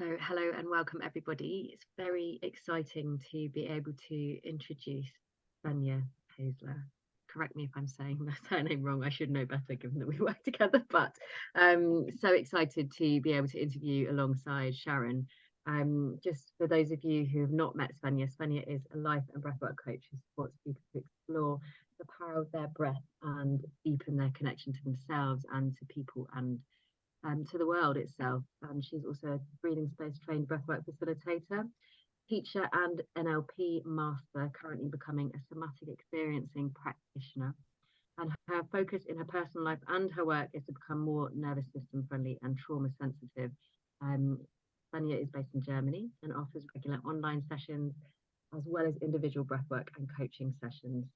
So hello and welcome everybody. It's very exciting to be able to introduce Svenja Hazler. Correct me if I'm saying the surname wrong. I should know better given that we work together, but so excited to be able to interview alongside Sharon. Just for those of you who have not met Svenja, Svenja is a life and breathwork coach who supports people to explore the power of their breath and deepen their connection to themselves and to people and to the world itself. She's also a breathing space trained breathwork facilitator, teacher, and NLP master, currently becoming a somatic experiencing practitioner. And her focus in her personal life and her work is to become more nervous system friendly and trauma sensitive. Svenja is based in Germany and offers regular online sessions as well as individual breathwork and coaching sessions,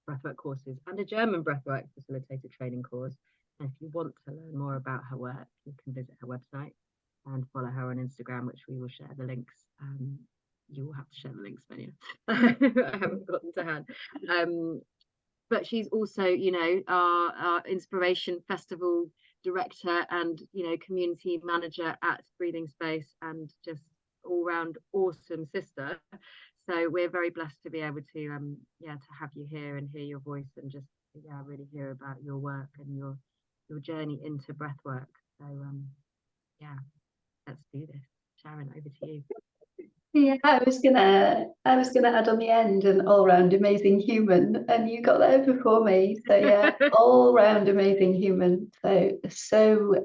breathwork courses, and a German breathwork facilitator training course. And if you want to learn more about her work, you can visit her website and follow her on Instagram, which we will share the links. You will have to share the links, Svenja. I haven't gotten to hand. But she's also, our Inspiration Festival director and, community manager at Breathing Space, and just all-round awesome sister. So we're very blessed to be able to, to have you here and hear your voice and just, really hear about your work and your journey into breathwork. So, let's do this. Sharon, over to you. Yeah, I was gonna add on the end an all-round amazing human, and you got there before me. So yeah, all-round amazing human. So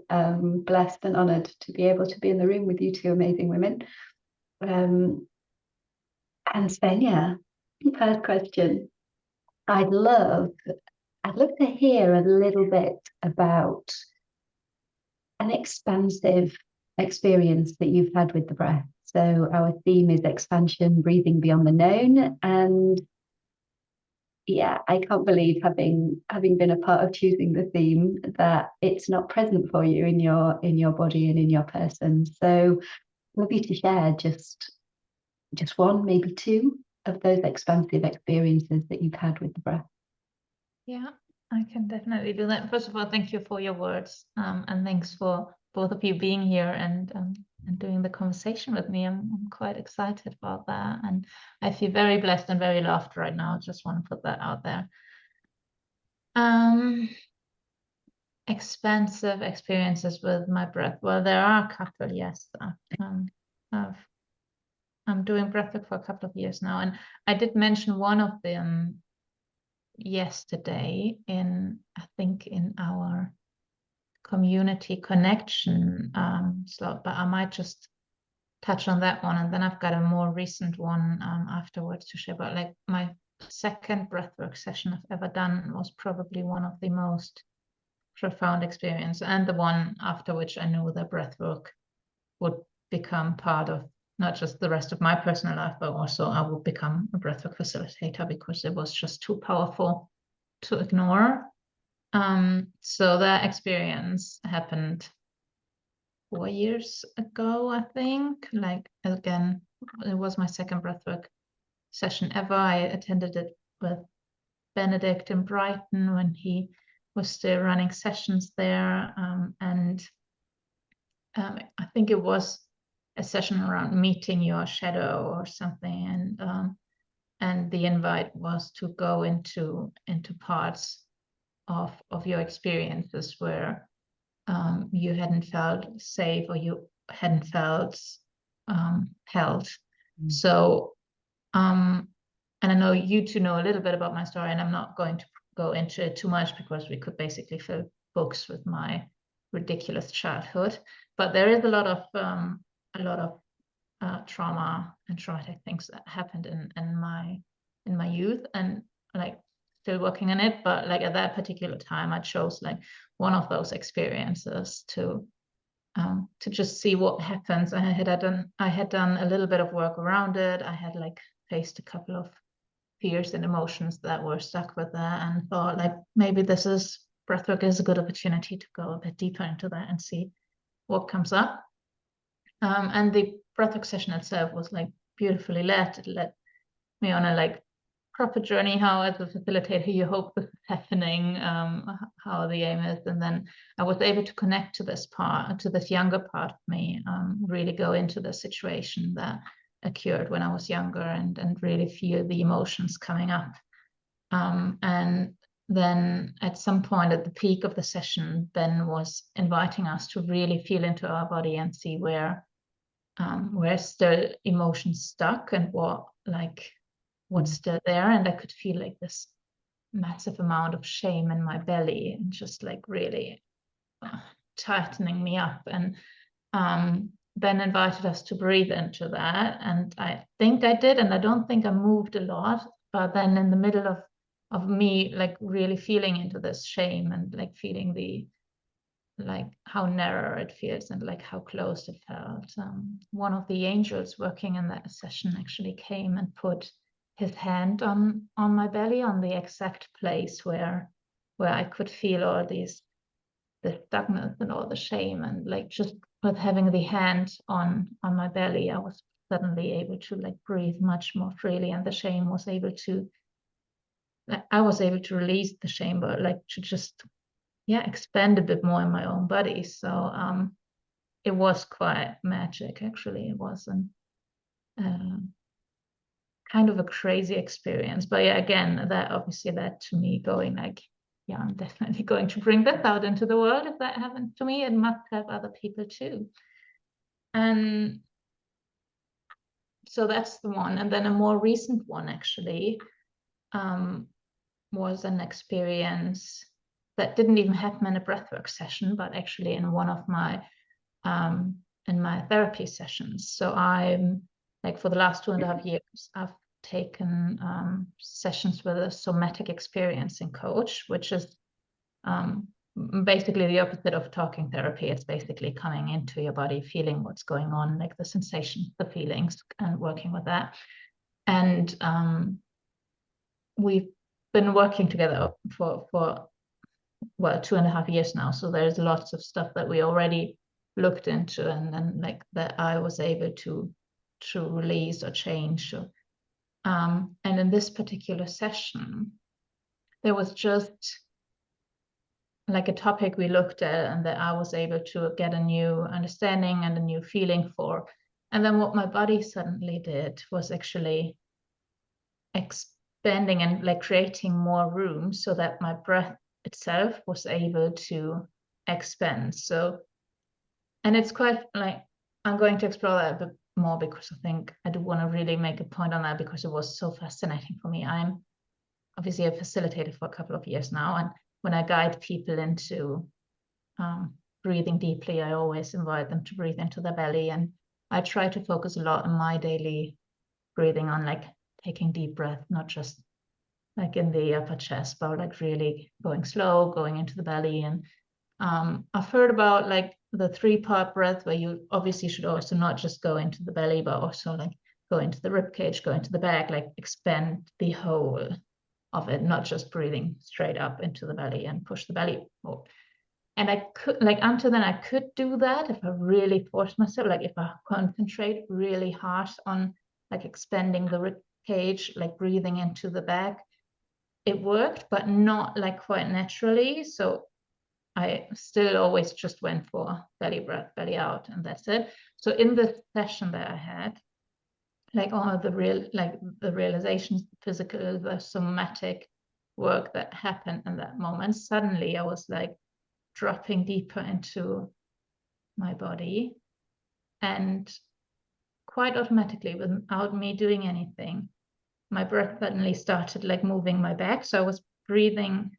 blessed and honoured to be able to be in the room with you two amazing women. And Svenja, first question. I'd love to hear a little bit about an expansive experience that you've had with the breath. So our theme is expansion, breathing beyond the known. And yeah, I can't believe having been a part of choosing the theme that it's not present for you in your body and in your person. So I'd love you to share just one, maybe two of those expansive experiences that you've had with the breath. Yeah, I can definitely do that. First of all, thank you for your words, and thanks for both of you being here and doing the conversation with me. I'm quite excited about that, and I feel very blessed and very loved right now. Just want to put that out there. Expansive experiences with my breath. Well, there are a couple, yes. I'm doing breathwork for a couple of years now, and I did mention one of them yesterday I think in our community connection slot, but I might just touch on that one, and then I've got a more recent one afterwards to share. But like my second breathwork session I've ever done was probably one of the most profound experience, and the one after which I knew that breathwork would become part of not just the rest of my personal life, but also I would become a breathwork facilitator because it was just too powerful to ignore. So that experience happened 4 years ago, I think. Like, again, it was my second breathwork session ever. I attended it with Benedict in Brighton when he was still running sessions there. I think it was a session around meeting your shadow or something. And the invite was to go into parts of your experiences where you hadn't felt safe or you hadn't felt held. So, and I know you two know a little bit about my story, and I'm not going to go into it too much because we could basically fill books with my ridiculous childhood. But there is a lot of trauma and traumatic things that happened in my youth, and like still working on it. But like at that particular time, I chose like one of those experiences to just see what happens. I had done a little bit of work around it. I had like faced a couple of fears and emotions that were stuck with that, and thought like maybe breathwork is a good opportunity to go a bit deeper into that and see what comes up. And the breathwork session itself was like beautifully led. It led me on a like proper journey, how as a facilitator you hope this is happening, how the aim is, and then I was able to connect to this part, to this younger part of me, really go into the situation that occurred when I was younger, and really feel the emotions coming up. And then at some point at the peak of the session, Ben was inviting us to really feel into our body and see where's the emotion stuck and what's still there. And I could feel like this massive amount of shame in my belly and just like really tightening me up. And Ben invited us to breathe into that, and I think I did, and I don't think I moved a lot. But then in the middle of me like really feeling into this shame and like feeling like how narrow it feels and like how close it felt, one of the angels working in that session actually came and put his hand on my belly, on the exact place where I could feel all the stuckness and all the shame, and like just with having the hand on my belly, I was suddenly able to like breathe much more freely, and the shame was able to, I was able to release the shame, but like to just expand a bit more in my own body. So it was quite magic, actually. It was kind of a crazy experience, but yeah, again, that obviously led to me going like, yeah, I'm definitely going to bring this out into the world. If that happens to me, it must have other people too. And so that's the one. And then a more recent one actually was an experience that didn't even happen in a breathwork session, but actually in one of my in my therapy sessions. So I'm like, for the last 2.5 years, I've taken sessions with a somatic experiencing coach, which is basically the opposite of talking therapy. It's basically coming into your body, feeling what's going on, like the sensations, the feelings, and working with that. And we've been working together for well 2.5 years now. So there's lots of stuff that we already looked into, and then like that I was able to release or change. And in this particular session, there was just like a topic we looked at and that I was able to get a new understanding and a new feeling for. And then what my body suddenly did was actually expanding and like creating more room so that my breath itself was able to expand. So, and it's quite like, I'm going to explore that a bit more because I think I do want to really make a point on that because it was so fascinating for me. I'm obviously a facilitator for a couple of years now, and when I guide people into breathing deeply, I always invite them to breathe into their belly, and I try to focus a lot on my daily breathing on like taking deep breath, not just like in the upper chest, but like really going slow, going into the belly. And I've heard about like the 3-part breath where you obviously should also not just go into the belly, but also like go into the rib cage, go into the back, like expand the whole of it, not just breathing straight up into the belly and push the belly forward. And I could, like, until then, I could do that if I really forced myself, like if I concentrate really hard on like expanding the rib cage, like breathing into the back. It worked, but not like quite naturally. So I still always just went for belly breath, belly out, and that's it. So in the session that I had, like all the realizations, the physical, the somatic work that happened in that moment, suddenly I was like dropping deeper into my body, and quite automatically, without me doing anything, my breath suddenly started like moving my back. So I was breathing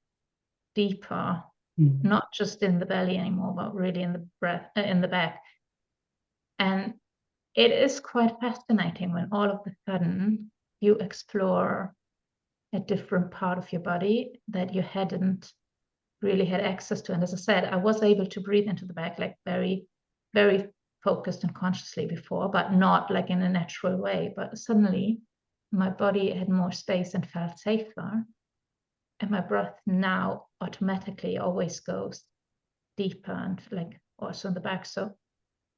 deeper, not just in the belly anymore, but really in the breath, in the back. And it is quite fascinating when all of a sudden you explore a different part of your body that you hadn't really had access to. And as I said, I was able to breathe into the back like very, very focused and consciously before, but not like in a natural way. But suddenly my body had more space and felt safer. And my breath now automatically always goes deeper and like also in the back. So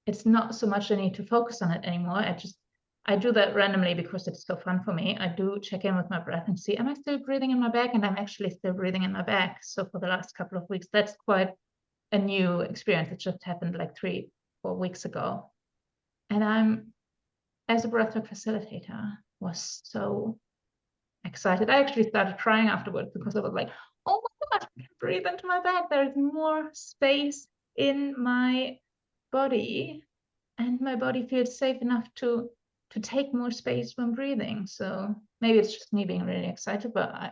it's not so much I need to focus on it anymore. I just I do that randomly because it's so fun for me. I do check in with my breath and see, am I still breathing in my back? And I'm actually still breathing in my back. So for the last couple of weeks, that's quite a new experience. It just happened like 3-4 weeks ago. And I'm, as a breathwork facilitator, was so excited. I actually started crying afterwards because I was like, oh my God, I can breathe into my back. There is more space in my body, and my body feels safe enough to take more space when breathing. So maybe it's just me being really excited, but I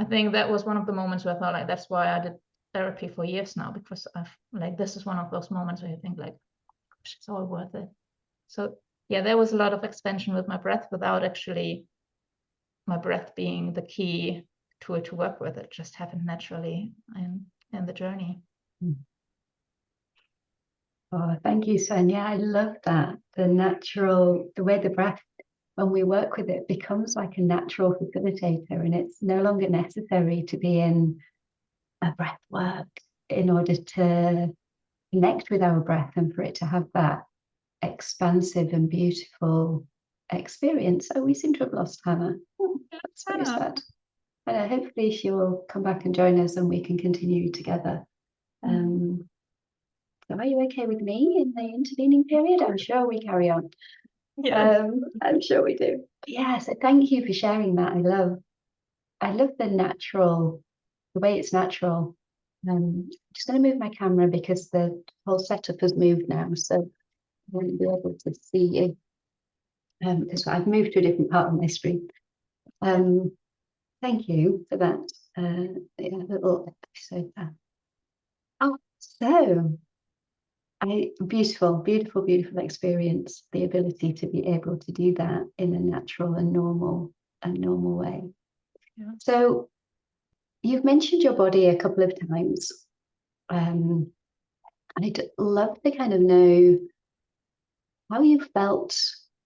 think that was one of the moments where I thought like that's why I did therapy for years now, because I've like this is one of those moments where you think like, gosh, it's all worth it. So yeah, there was a lot of expansion with my breath without actually my breath being the key tool to work with. It just happened naturally in the journey. Oh, thank you, Svenja. I love that. The way the breath, when we work with it, becomes like a natural facilitator, and it's no longer necessary to be in a breath work in order to connect with our breath and for it to have that expansive and beautiful experience. Oh, we seem to have lost Hannah. Oh, that's very sad. Hopefully she will come back and join us and we can continue together. So are you okay with me in the intervening period? I'm sure we carry on. Yes. I'm sure we do. Yeah, so thank you for sharing that. I love the way it's natural. I'm just going to move my camera because the whole setup has moved now, so I won't be able to see you. Because I've moved to a different part of my screen. Thank you for that little episode there. Oh, so beautiful, beautiful, beautiful experience. The ability to be able to do that in a natural and normal way. Yeah. So you've mentioned your body a couple of times. I'd love to kind of know how you felt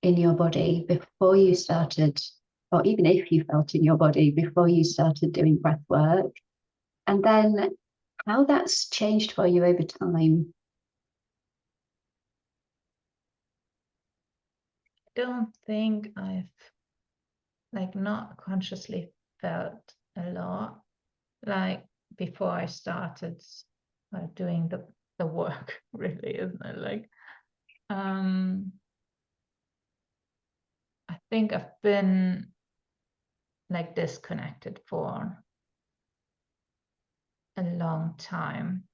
in your body before you started, or even if you felt in your body before you started doing breath work, and then how that's changed for you over time. I don't think I've like not consciously felt a lot like before I started doing the work, really, isn't it? Like I think I've been like disconnected for a long time.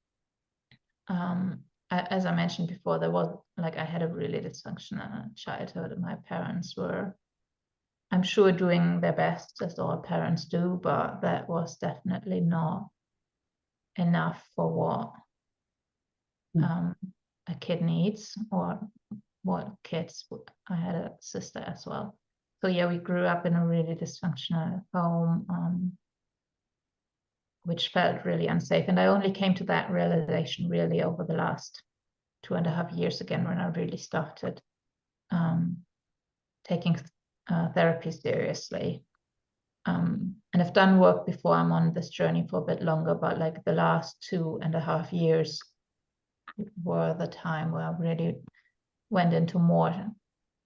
As I mentioned before, there was like I had a really dysfunctional childhood. My parents were, I'm sure, doing their best as all parents do, but that was definitely not enough for what a kid needs or what kids. I had a sister as well. So yeah, we grew up in a really dysfunctional home, which felt really unsafe. And I only came to that realization really over the last 2.5 years again, when I really started taking therapy seriously. And I've done work before. I'm on this journey for a bit longer, but like the last 2.5 years were the time where I really went into more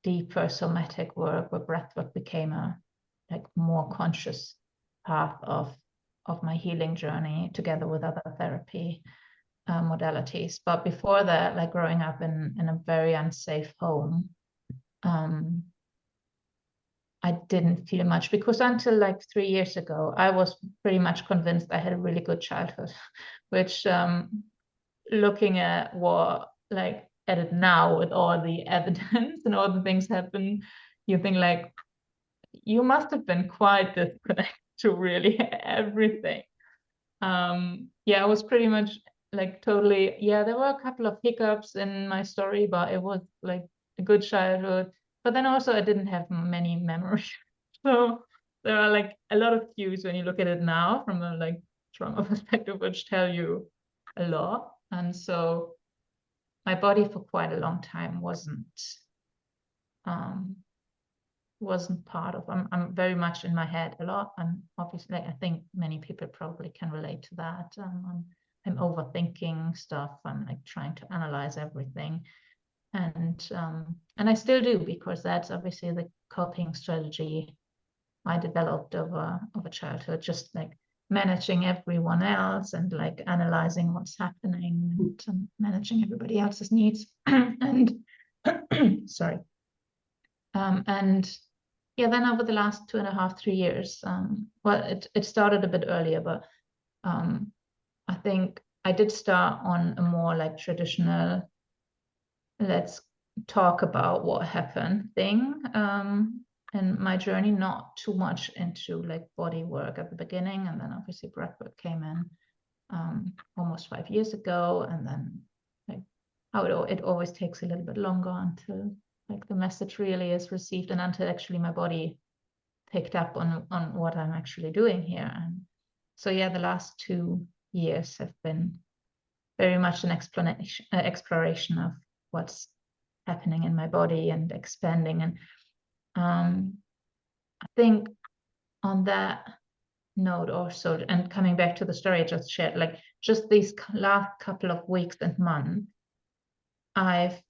deeper somatic work, where breathwork became a like more conscious path of my healing journey, together with other therapy modalities. But before that, like growing up in a very unsafe home, I didn't feel much, because until like 3 years ago, I was pretty much convinced I had a really good childhood, which looking at what like at it now with all the evidence and all the things happen, you think like you must have been quite disconnected to really everything. Yeah, I was pretty much like totally, yeah, there were a couple of hiccups in my story, but it was like a good childhood. But then also I didn't have many memories. So there are like a lot of cues when you look at it now from a like trauma perspective, which tell you a lot. And so my body for quite a long time wasn't part of. I'm very much in my head a lot. I'm obviously, I think many people probably can relate to that. I'm overthinking stuff. I'm like trying to analyze everything. and I still do, because that's obviously the coping strategy I developed over childhood, just like managing everyone else and like analyzing what's happening and managing everybody else's needs. And sorry. And yeah, then over the last 2.5, 3 years, well, it started a bit earlier, but I think I did start on a more like traditional, let's talk about what happened thing in my journey, not too much into like body work at the beginning, and then obviously breathwork came in almost 5 years ago, and then like how it always takes a little bit longer until like the message really is received and until actually my body picked up on what I'm actually doing here. And so yeah, the last 2 years have been very much an exploration of what's happening in my body and expanding. And I think on that note also, and coming back to the story I just shared, like just these last couple of weeks and months, I've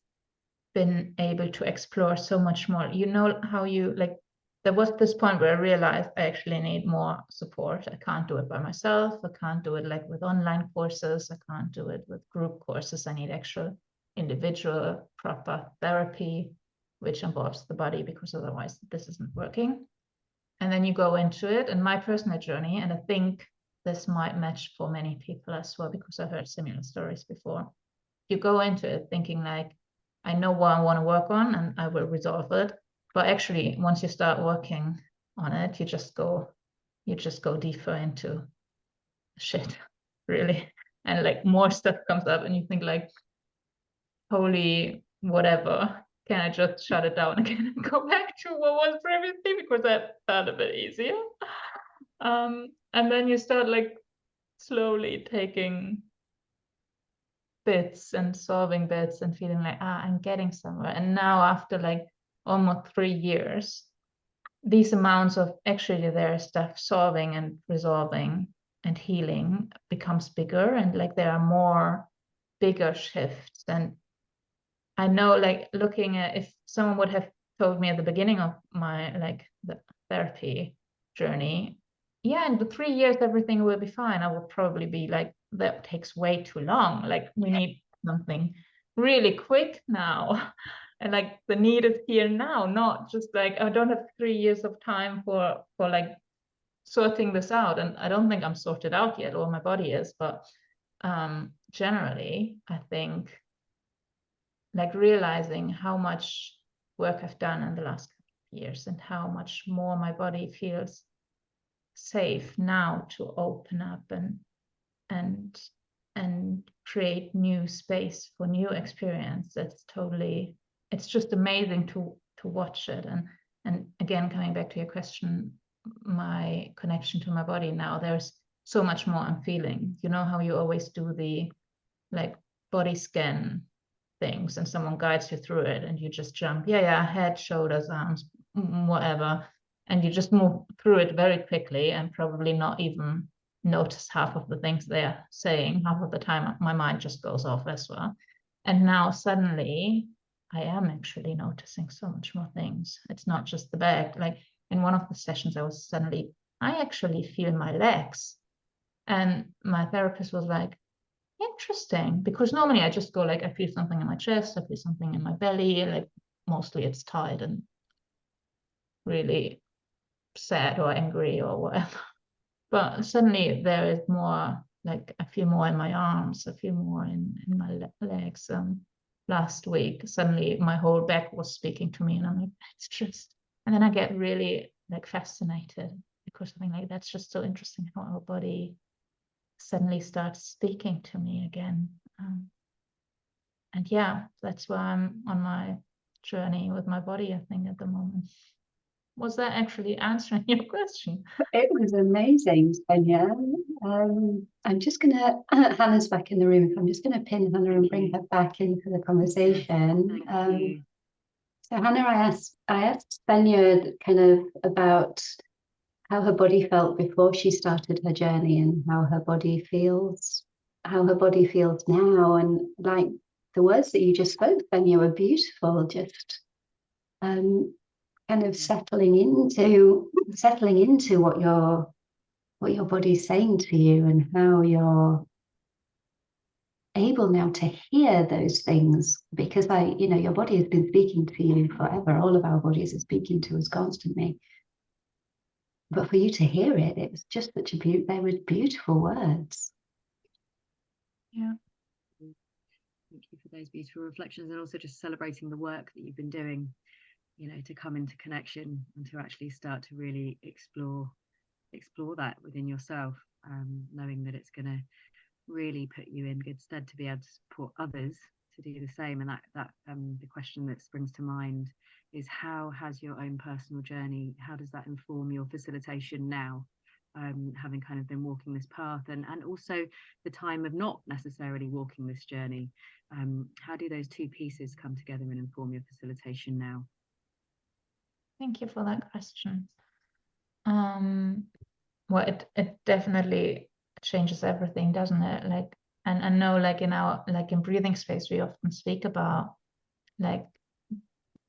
been able to explore so much more. You know how you like, there was this point where I realized I actually need more support. I can't do it by myself. I can't do it like with online courses. I can't do it with group courses. I need actual individual proper therapy, which involves the body, because otherwise this isn't working. And then you go into it, and my personal journey, and I think this might match for many people as well, because I heard similar stories before. You go into it thinking like, I know what I want to work on and I will resolve it. But actually, once you start working on it, you just go deeper into shit, really. And like more stuff comes up and you think like, holy whatever, can I just shut it down again and go back to what was previously, because that felt a bit easier. And then you start like slowly taking bits and solving bits and feeling like, I'm getting somewhere. And now after like almost 3 years, these amounts of actually there stuff solving and resolving and healing becomes bigger, and like there are more bigger shifts. And I know, like looking at, if someone would have told me at the beginning of my like the therapy journey, yeah, in the 3 years everything will be fine, I would probably be like, that takes way too long. Like we need something really quick now. And like the need is here now, not just like I don't have 3 years of time for like sorting this out. And I don't think I'm sorted out yet, or my body is, but generally I think like realizing how much work I've done in the last couple of years and how much more my body feels safe now to open up and create new space for new experience. It's just amazing to watch it. And again, coming back to your question, my connection to my body now, there's so much more I'm feeling. You know how you always do the like body scan things and someone guides you through it and you just jump, yeah, head, shoulders, arms, whatever, and you just move through it very quickly and probably not even notice half of the things they're saying. Half of the time my mind just goes off as well. And now suddenly I am actually noticing so much more things. It's not just the back. Like in one of the sessions I actually feel my legs, and my therapist was like, interesting, because normally I just go like, I feel something in my chest, I feel something in my belly, like mostly it's tight and really sad or angry or whatever. But suddenly there is more, like I feel more in my arms, I feel more in my legs. Last week, suddenly my whole back was speaking to me, and I'm like, it's just, and then I get really like fascinated, because I think like that's just so interesting how our body suddenly starts speaking to me again. And yeah, that's why I'm on my journey with my body, I think, at the moment. Was that actually answering your question? It was amazing, Svenja. I'm just gonna, Hannah's back in the room. I'm just gonna pin Hannah and bring her back into the conversation. Thank you. So Hannah, I asked Svenja kind of about how her body felt before she started her journey and how her body feels now. And like the words that you just spoke, Svenja, were beautiful. Just kind of settling into what your body's saying to you, and how you're able now to hear those things, because your body has been speaking to you forever. All of our bodies are speaking to us constantly. But for you to hear it, it was just such they were beautiful words. Yeah. Thank you for those beautiful reflections, and also just celebrating the work that you've been doing, to come into connection and to actually start to really explore that within yourself, knowing that it's going to really put you in good stead to be able to support others to do the same. And that the question that springs to mind is, how has your own personal journey, how does that inform your facilitation now, having kind of been walking this path, and also the time of not necessarily walking this journey? How do those two pieces come together and inform your facilitation now? Thank you for that question. Well, it definitely changes everything, doesn't it? Like, and I know, like in breathing space, we often speak about like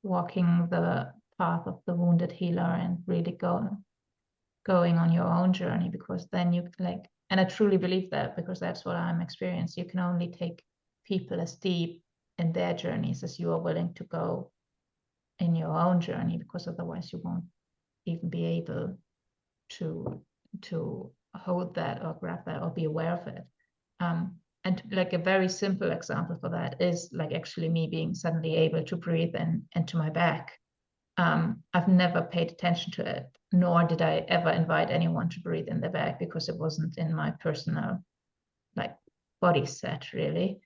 walking the path of the wounded healer and really going on your own journey, because then you like, and I truly believe that, because that's what I'm experiencing. You can only take people as deep in their journeys as you are willing to go in your own journey, because otherwise you won't even be able to hold that or grab that or be aware of it. And like a very simple example for that is like actually me being suddenly able to breathe into my back. I've never paid attention to it, nor did I ever invite anyone to breathe in their back, because it wasn't in my personal like body set really.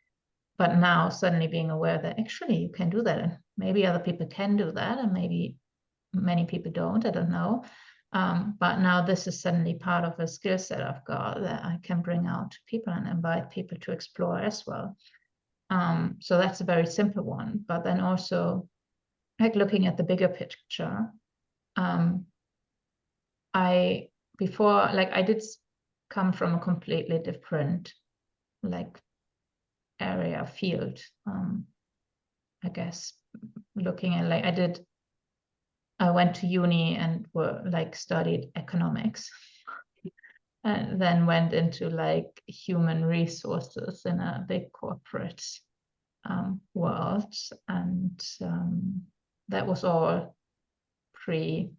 But now suddenly being aware that actually you can do that, and maybe other people can do that, and maybe many people don't, I don't know. But now this is suddenly part of a skill set I've got that I can bring out to people and invite people to explore as well. So that's a very simple one. But then also, like looking at the bigger picture, I did come from a completely different like area field. I guess looking at like I went to uni and studied economics, and then went into like human resources in a big corporate world, and that was all pre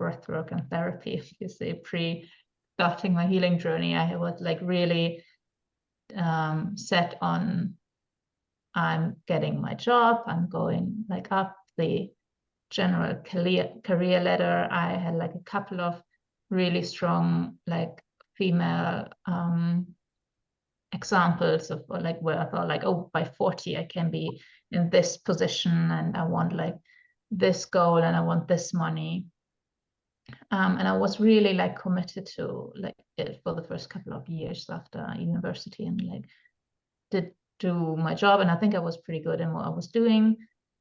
breathwork and therapy. You say pre starting my healing journey, I was like really set on, I'm getting my job, I'm going like up the general career ladder. I had like a couple of really strong like female examples of like where I thought like, oh, by 40 I can be in this position, and I want like this goal, and I want this money. And I was really like committed to like it for the first couple of years after university, and like did do my job, and I think I was pretty good in what I was doing.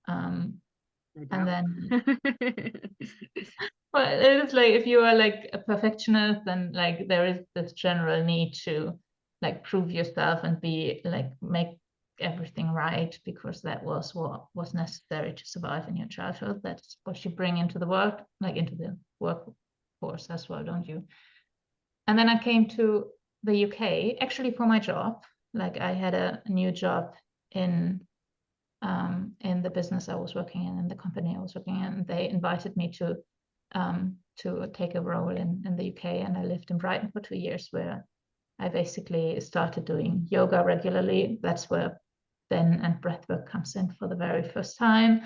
And then well, it is like if you are like a perfectionist, then like there is this general need to like prove yourself and be like make everything right, because that was what was necessary to survive in your childhood. That's what you bring into the world, like into the workforce as well, don't you? And then I came to the UK actually for my job. Like I had a new job in the business I was working in the company I was working in. They invited me to take a role in the UK, and I lived in Brighton for 2 years, where I basically started doing yoga regularly. That's where Ben and breathwork comes in for the very first time.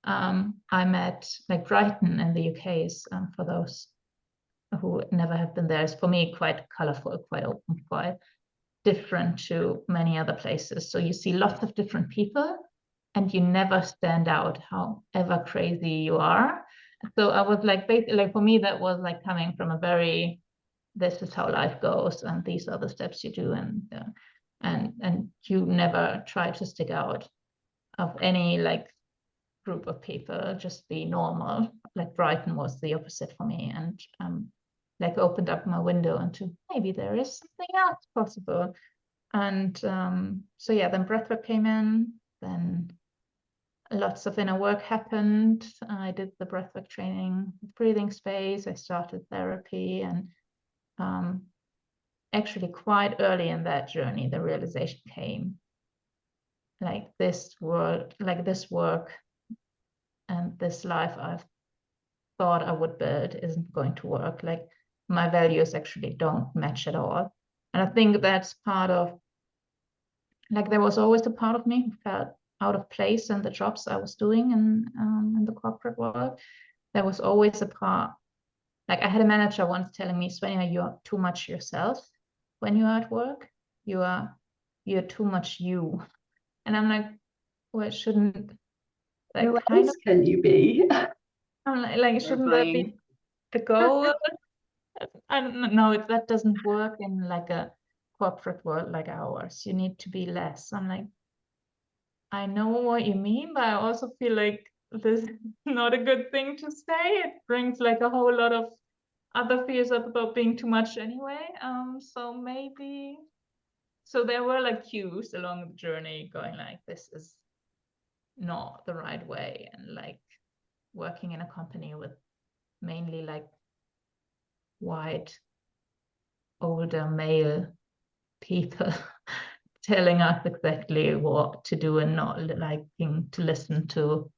I met like Brighton in the UK is, for those who never have been there, is for me quite colorful, quite open, quite different to many other places. So you see lots of different people, and you never stand out however crazy you are. So I was like, basically, like for me, that was like coming from a very, this is how life goes, and these are the steps you do, and you never try to stick out of any like group of people, just be normal. Like Brighton was the opposite for me, and like opened up my window into maybe there is something else possible. And so yeah, then breathwork came in. then lots of inner work happened. I did the breathwork training, breathing space. I started therapy, and actually quite early in that journey, the realization came, like this world, like this work and this life I've thought I would build isn't going to work. Like my values actually don't match at all. And I think that's part of, like there was always a part of me who felt out of place in the jobs I was doing in the corporate world. There was always a part, like I had a manager once telling me, Svenja, you're too much yourself when you're at work. You're too much you. And I'm like, well, shouldn't that Who kind else of, can you be? I'm like shouldn't that be the goal? I don't know if that doesn't work in like a corporate world like ours. You need to be less. I'm like, I know what you mean, but I also feel like this is not a good thing to say. It brings like a whole lot of other fears up about being too much anyway. So maybe, so there were like cues along the journey going like, this is not the right way. And like working in a company with mainly like white, older male people telling us exactly what to do and not liking to listen to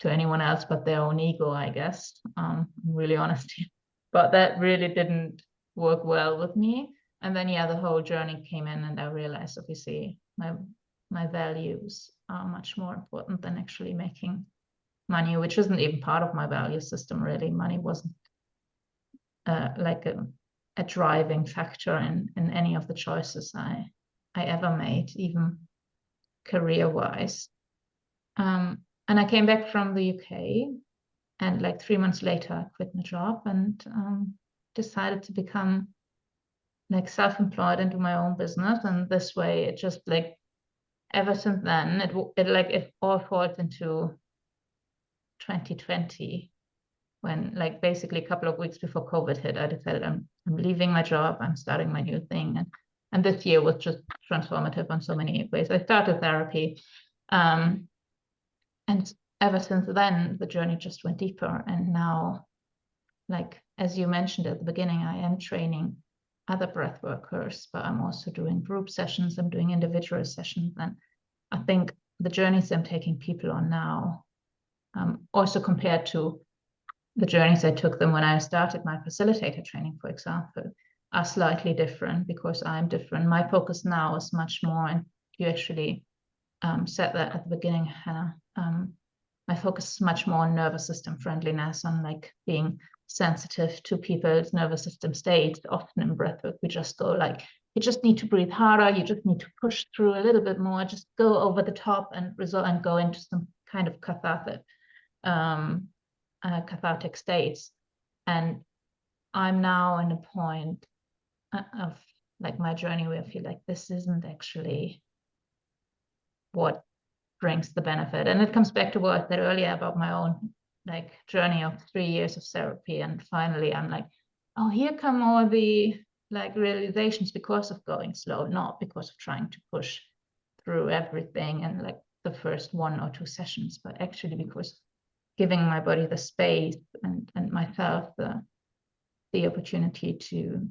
anyone else but their own ego, I guess. I'm really honest here. But that really didn't work well with me. And then yeah, the whole journey came in, and I realized obviously my values are much more important than actually making money, which isn't even part of my value system really. Money wasn't like a driving factor in any of the choices I ever made, even career-wise. And I came back from the UK, and like 3 months later, I quit my job and decided to become like self-employed and do my own business. And this way, it just like ever since then, it all falls into 2020, when like basically a couple of weeks before COVID hit, I decided I'm leaving my job, I'm starting my new thing. And this year was just transformative on so many ways. I started therapy. And ever since then, the journey just went deeper. And now, like, as you mentioned at the beginning, I am training other breath workers, but I'm also doing group sessions, I'm doing individual sessions. And I think the journeys I'm taking people on now, also compared to the journeys I took them when I started my facilitator training, for example, are slightly different because I'm different. My focus now is much more, and you actually said that at the beginning, Hannah. My focus is much more on nervous system friendliness, on like being sensitive to people's nervous system states. Often in breathwork, we just go like, you just need to breathe harder, you just need to push through a little bit more, just go over the top and result and go into some kind of cathartic states. And I'm now in a point of like my journey where I feel like this isn't actually what brings the benefit. And it comes back to what I said earlier about my own like journey of 3 years of therapy. And finally I'm like, oh, here come all the like realizations because of going slow, not because of trying to push through everything in like the first 1 or 2 sessions, but actually because giving my body the space and myself the opportunity to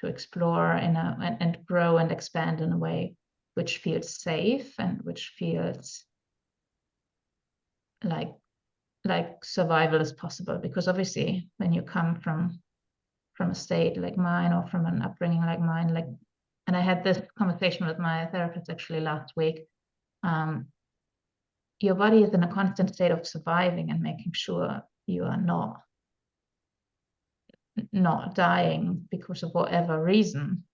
explore and grow and expand in a way which feels safe and which feels like survival is possible. Because obviously when you come from a state like mine or from an upbringing like mine, like, and I had this conversation with my therapist actually last week, your body is in a constant state of surviving and making sure you are not dying because of whatever reason.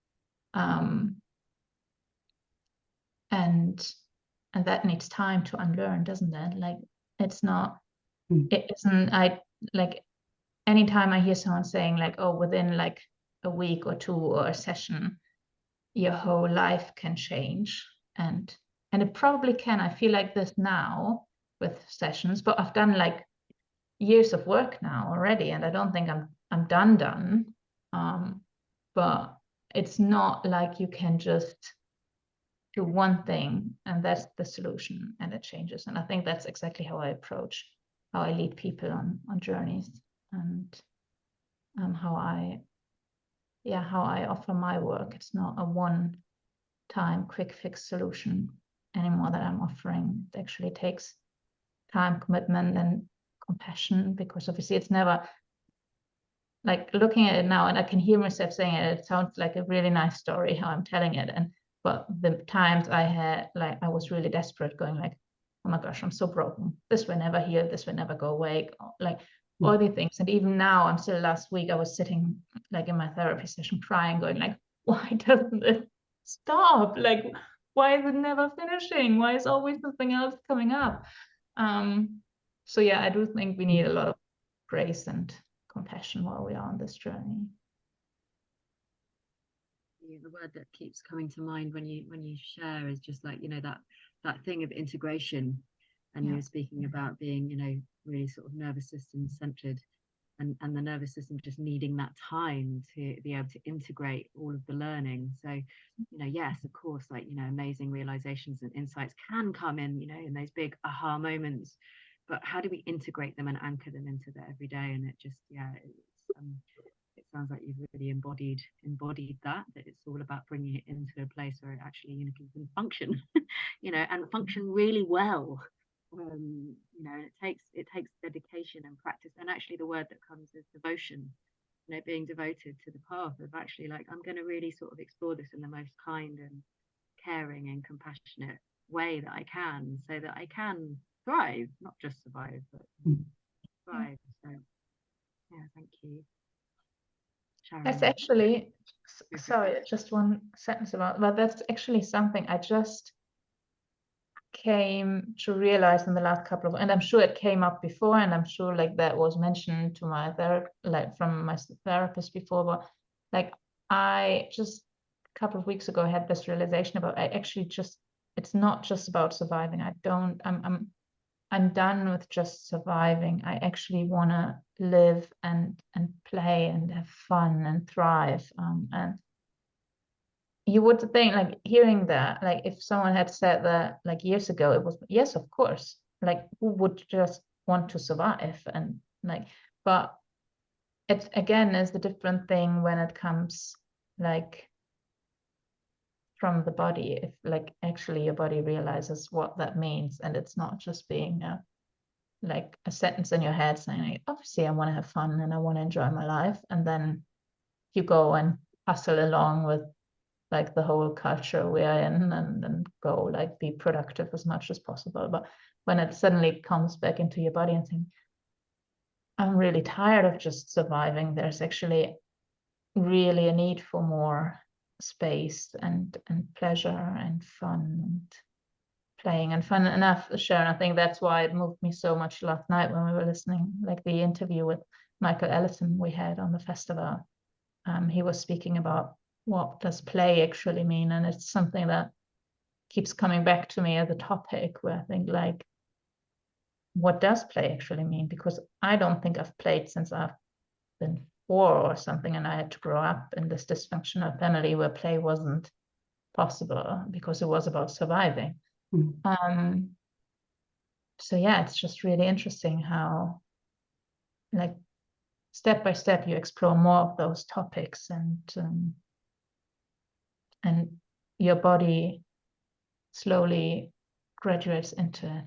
And that needs time to unlearn, doesn't it? Like it isn't, I like anytime I hear someone saying like, oh, within like a week or 2 or a session, your whole life can change. And it probably can. I feel like this now with sessions, but I've done like years of work now already, and I don't think I'm done. But it's not like you can just do one thing and that's the solution and it changes. And I think that's exactly how I approach, how I lead people on journeys, and how I offer my work. It's not a one-time quick fix solution anymore that I'm offering. It actually takes time, commitment, and compassion, because obviously it's never, like, looking at it now, and I can hear myself saying it, it sounds like a really nice story how I'm telling it, but the times I had, like, I was really desperate, going like, oh my gosh, I'm so broken, this will never heal, this will never go away, like all these things. And even now, I'm still, last week I was sitting like in my therapy session crying, going like, why doesn't it stop? Like, why is it never finishing? Why is always something else coming up? So yeah, I do think we need a lot of grace and compassion while we are on this journey. Yeah, the word that keeps coming to mind when you share is just like, that thing of integration. And you were speaking about being, really sort of nervous system centered, and the nervous system just needing that time to be able to integrate all of the learning. So, yes, of course, like, amazing realizations and insights can come in those big aha moments, but how do we integrate them and anchor them into the everyday? And it just, it sounds like you've really embodied that it's all about bringing it into a place where it actually can function, and function really well. It takes dedication and practice, and actually the word that comes is devotion, being devoted to the path of actually, like, I'm going to really sort of explore this in the most kind and caring and compassionate way that I can, so that I can thrive, not just survive, but thrive. So yeah, thank you, Sharon. That's actually, sorry, just one sentence about, but that's actually something I just came to realize in the last couple of, and I'm sure it came up before, and I'm sure like that was mentioned to my from my therapist before, but like I just a couple of weeks ago had this realization about, I actually just, it's not just about surviving. I'm done with just surviving. I actually want to live and play and have fun and thrive. And you would think, like, hearing that, like, if someone had said that like years ago, it was, yes, of course, like, who would just want to survive? And like, but it again is the different thing when it comes like from the body, if like actually your body realizes what that means, and it's not just being like a sentence in your head saying, like, obviously I want to have fun and I want to enjoy my life, and then you go and hustle along with like the whole culture we're in, and go like be productive as much as possible. But when it suddenly comes back into your body and saying, I'm really tired of just surviving, there's actually really a need for more space and pleasure and fun and playing. And fun enough, Sharon, I think that's why it moved me so much last night when we were listening, like the interview with Michael Ellison we had on the festival. He was speaking about what does play actually mean, and it's something that keeps coming back to me as a topic, where I think, like, what does play actually mean? Because I don't think I've played since I've been 4 or something, and I had to grow up in this dysfunctional family where play wasn't possible because it was about surviving. So yeah, it's just really interesting how, like, step by step you explore more of those topics, and your body slowly graduates into it.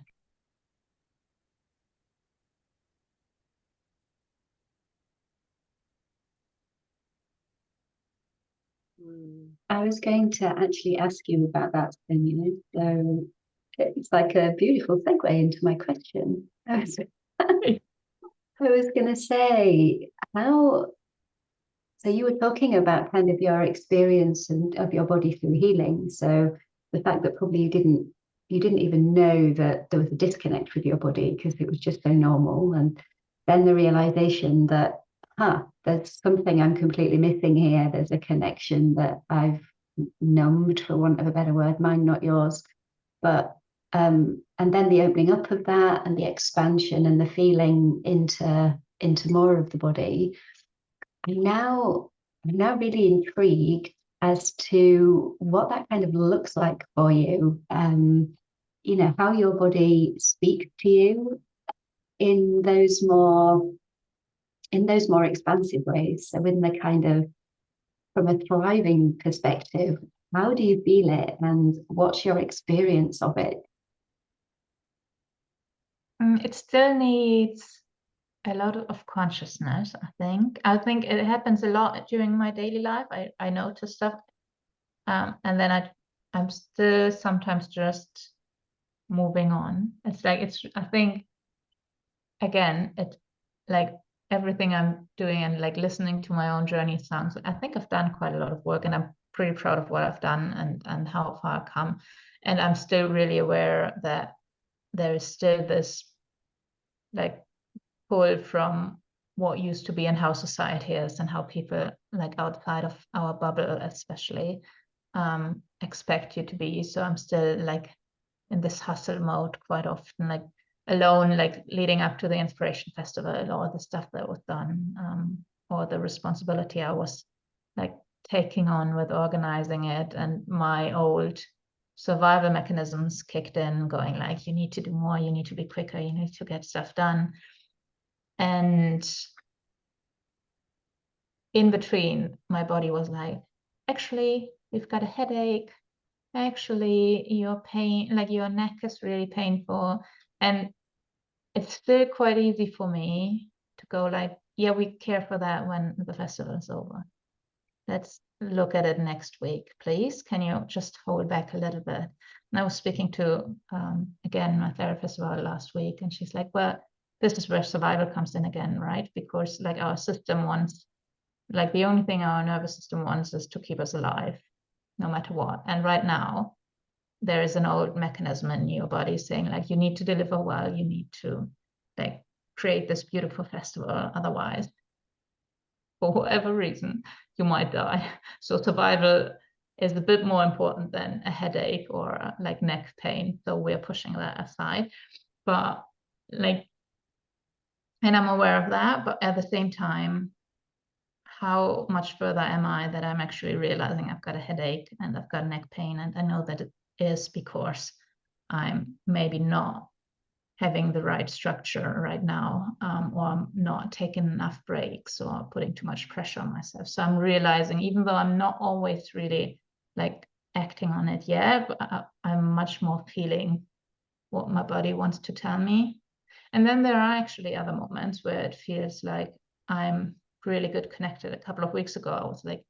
I was going to actually ask you about that thing, so it's like a beautiful segue into my question. I was going to say, so you were talking about kind of your experience of your body through healing. So the fact that probably you didn't even know that there was a disconnect with your body because it was just so normal. And then the realization that, there's something I'm completely missing here. There's a connection that I've numbed, for want of a better word, mine, not yours. But and then the opening up of that and the expansion and the feeling into more of the body. I'm now really intrigued as to what that kind of looks like for you. You know, how your body speaks to you in those more expansive ways. So in the kind of, from a thriving perspective, how do you feel it and what's your experience of it? It still needs a lot of consciousness, I think. I think it happens a lot during my daily life. I notice stuff. And then I'm still sometimes just moving on. It's like, I think, again, it like everything I'm doing and like listening to my own journey sounds, I think I've done quite a lot of work, and I'm pretty proud of what I've done and how far I've come. And I'm still really aware that there is still this like pull from what used to be and how society is and how people like outside of our bubble especially expect you to be. So I'm still like in this hustle mode quite often, like alone, like leading up to the Inspiration Festival, or the stuff that was done, or the responsibility I was like taking on with organizing it, and my old survival mechanisms kicked in, going like, you need to do more, you need to be quicker, you need to get stuff done. And in between, my body was like, actually, we've got a headache. Actually, your pain, like your neck is really painful. And it's still quite easy for me to go like, yeah, we care for that when the festival is over. Let's look at it next week, please. Can you just hold back a little bit? And I was speaking to, again, my therapist about it last week, and she's like, well, this is where survival comes in again, right? Because like our system wants, like the only thing our nervous system wants is to keep us alive, no matter what. And right now, there is an old mechanism in your body saying like, you need to deliver well, you need to like create this beautiful festival, otherwise, for whatever reason, you might die. So survival is a bit more important than a headache or like neck pain. So we're pushing that aside. But like, and I'm aware of that, but at the same time, how much further am I that I'm actually realizing I've got a headache and I've got neck pain, and I know that it is because I'm maybe not having the right structure right now, or I'm not taking enough breaks or putting too much pressure on myself. So I'm realizing, even though I'm not always really like acting on it yet, but I'm much more feeling what my body wants to tell me. And then there are actually other moments where it feels like I'm really good connected. A couple of weeks ago, I was like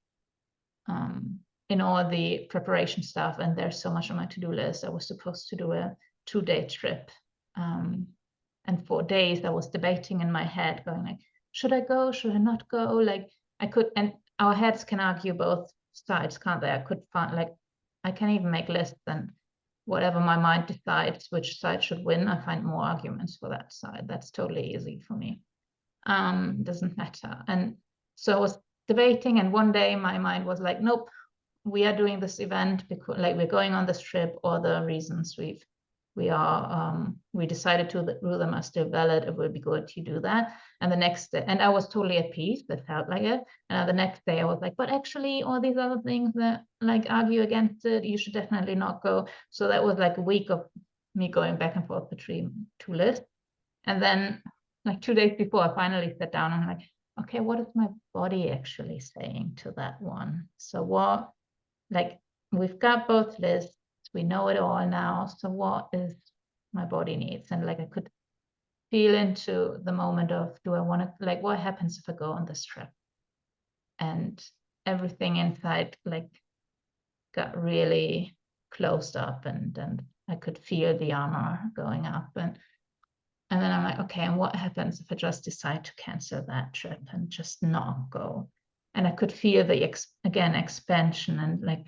in all the preparation stuff, and there's so much on my to-do list. I was supposed to do a 2-day trip. And for days I was debating in my head, going like, should I go? Should I not go? Like I could, and our heads can argue both sides, can't they? I could find like, I can even make lists, and whatever my mind decides which side should win, I find more arguments for that side. That's totally easy for me. Doesn't matter. And so I was debating, and one day my mind was like, nope, we are doing this event because like we're going on this trip, or the reasons we decided to do them are still valid. It will be good to do that. And the next day, and I was totally at peace, that felt like it. And the next day I was like, but actually all these other things that like argue against it, you should definitely not go. So that was like a week of me going back and forth between two lists. And then like 2 days before, I finally sat down and I'm like, okay, what is my body actually saying to that one? So what, like, we've got both lists, we know it all now. So what is my body needs? And like, I could feel into the moment of, do I want to, like, what happens if I go on this trip? And everything inside like got really closed up, and I could feel the armor going up. And then I'm like, okay, and what happens if I just decide to cancel that trip and just not go? And I could feel the, expansion and like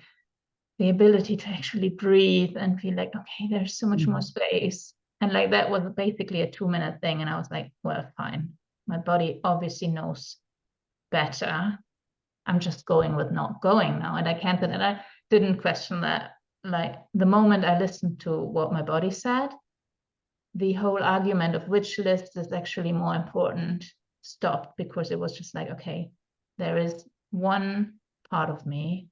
the ability to actually breathe and feel like, okay, there's so much more space. And like that was basically a 2-minute thing. And I was like, well, fine. My body obviously knows better. I'm just going with not going now. And I can't, and I didn't question that. Like the moment I listened to what my body said, the whole argument of which list is actually more important stopped, because it was just like, okay, there is one part of me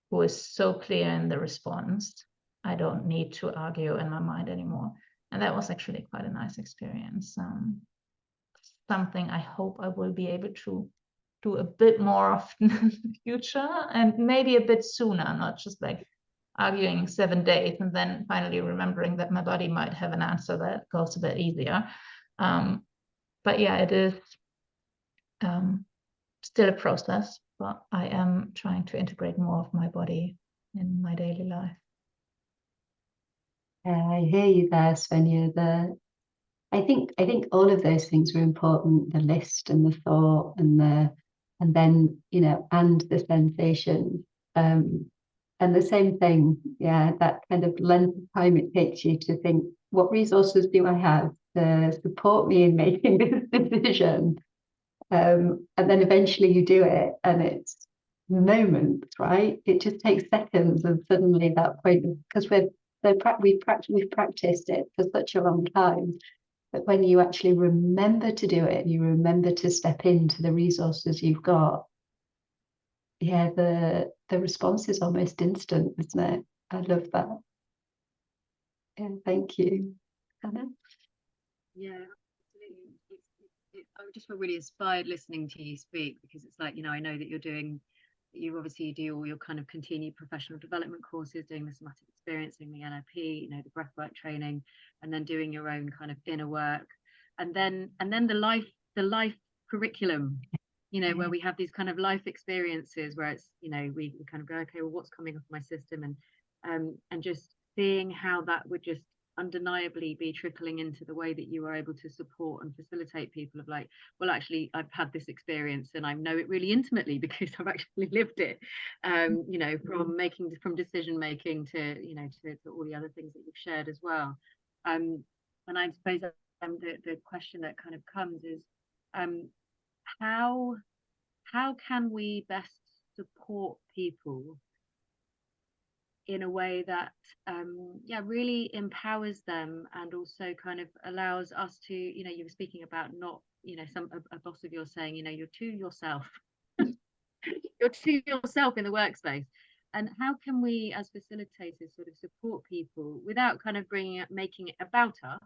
who is so clear in the response. I don't need to argue in my mind anymore. And that was actually quite a nice experience. Something I hope I will be able to do a bit more often in the future, and maybe a bit sooner, not just like arguing 7 days and then finally remembering that my body might have an answer that goes a bit easier. But yeah, it is still a process, but I am trying to integrate more of my body in my daily life. I hear you there, Svenja. I think all of those things are important, the list and the thought and then, you know, and the sensation. And the same thing, yeah, that kind of length of time it takes you to think, what resources do I have to support me in making this decision? And then eventually you do it, and it's moments, right? It just takes seconds, and suddenly that point, because we've practiced it for such a long time, but when you actually remember to do it, you remember to step into the resources you've got, yeah, the response is almost instant, isn't it? I love that. Yeah, thank you, Anna. Yeah, absolutely. I just feel really inspired listening to you speak, because it's like, you know, I know that you obviously do all your kind of continued professional development courses, doing the somatic experiencing, the NLP, you know, the breathwork training, and then doing your own kind of inner work, and then the life curriculum, you know, where we have these kind of life experiences where it's, you know, we kind of go, okay, well, what's coming off my system, and just seeing how that would just undeniably be trickling into the way that you are able to support and facilitate people of like, well, actually I've had this experience and I know it really intimately because I've actually lived it, you know, from decision making to, you know, to all the other things that you've shared as well. And I suppose the question that kind of comes is, how can we best support people in a way that really empowers them, and also kind of allows us to, you know, you were speaking about not, you know, a boss of yours saying, you know, you're to yourself you're to yourself in the workspace, and how can we as facilitators sort of support people without kind of making it about us,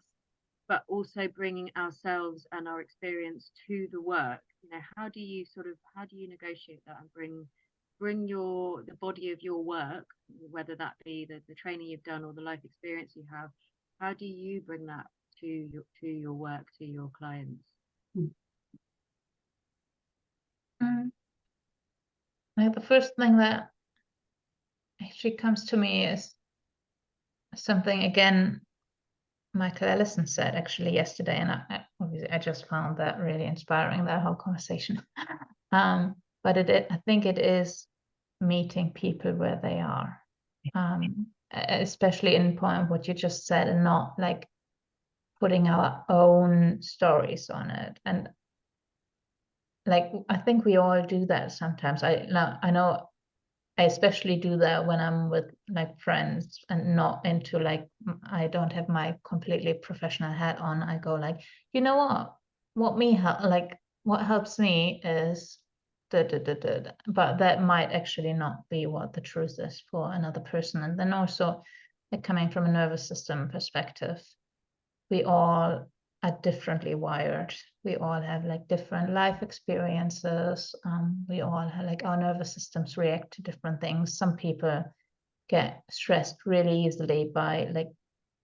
but also bringing ourselves and our experience to the work? You know, how do you negotiate that and bring the body of your work, whether that be the training you've done or the life experience you have, how do you bring that to your work, to your clients? Like the first thing that actually comes to me is something, again, Michael Ellison said actually yesterday, and I just found that really inspiring, that whole conversation. But I think it is meeting people where they are, especially in point what you just said, and not like putting our own stories on it. And like, I think we all do that sometimes. I know I especially do that when I'm with like friends and not into like, I don't have my completely professional hat on. I go like, you know what helps me is but that might actually not be what the truth is for another person. And then also, like, coming from a nervous system perspective, we all are differently wired. We all have like different life experiences. We all have like, our nervous systems react to different things. Some people get stressed really easily by like,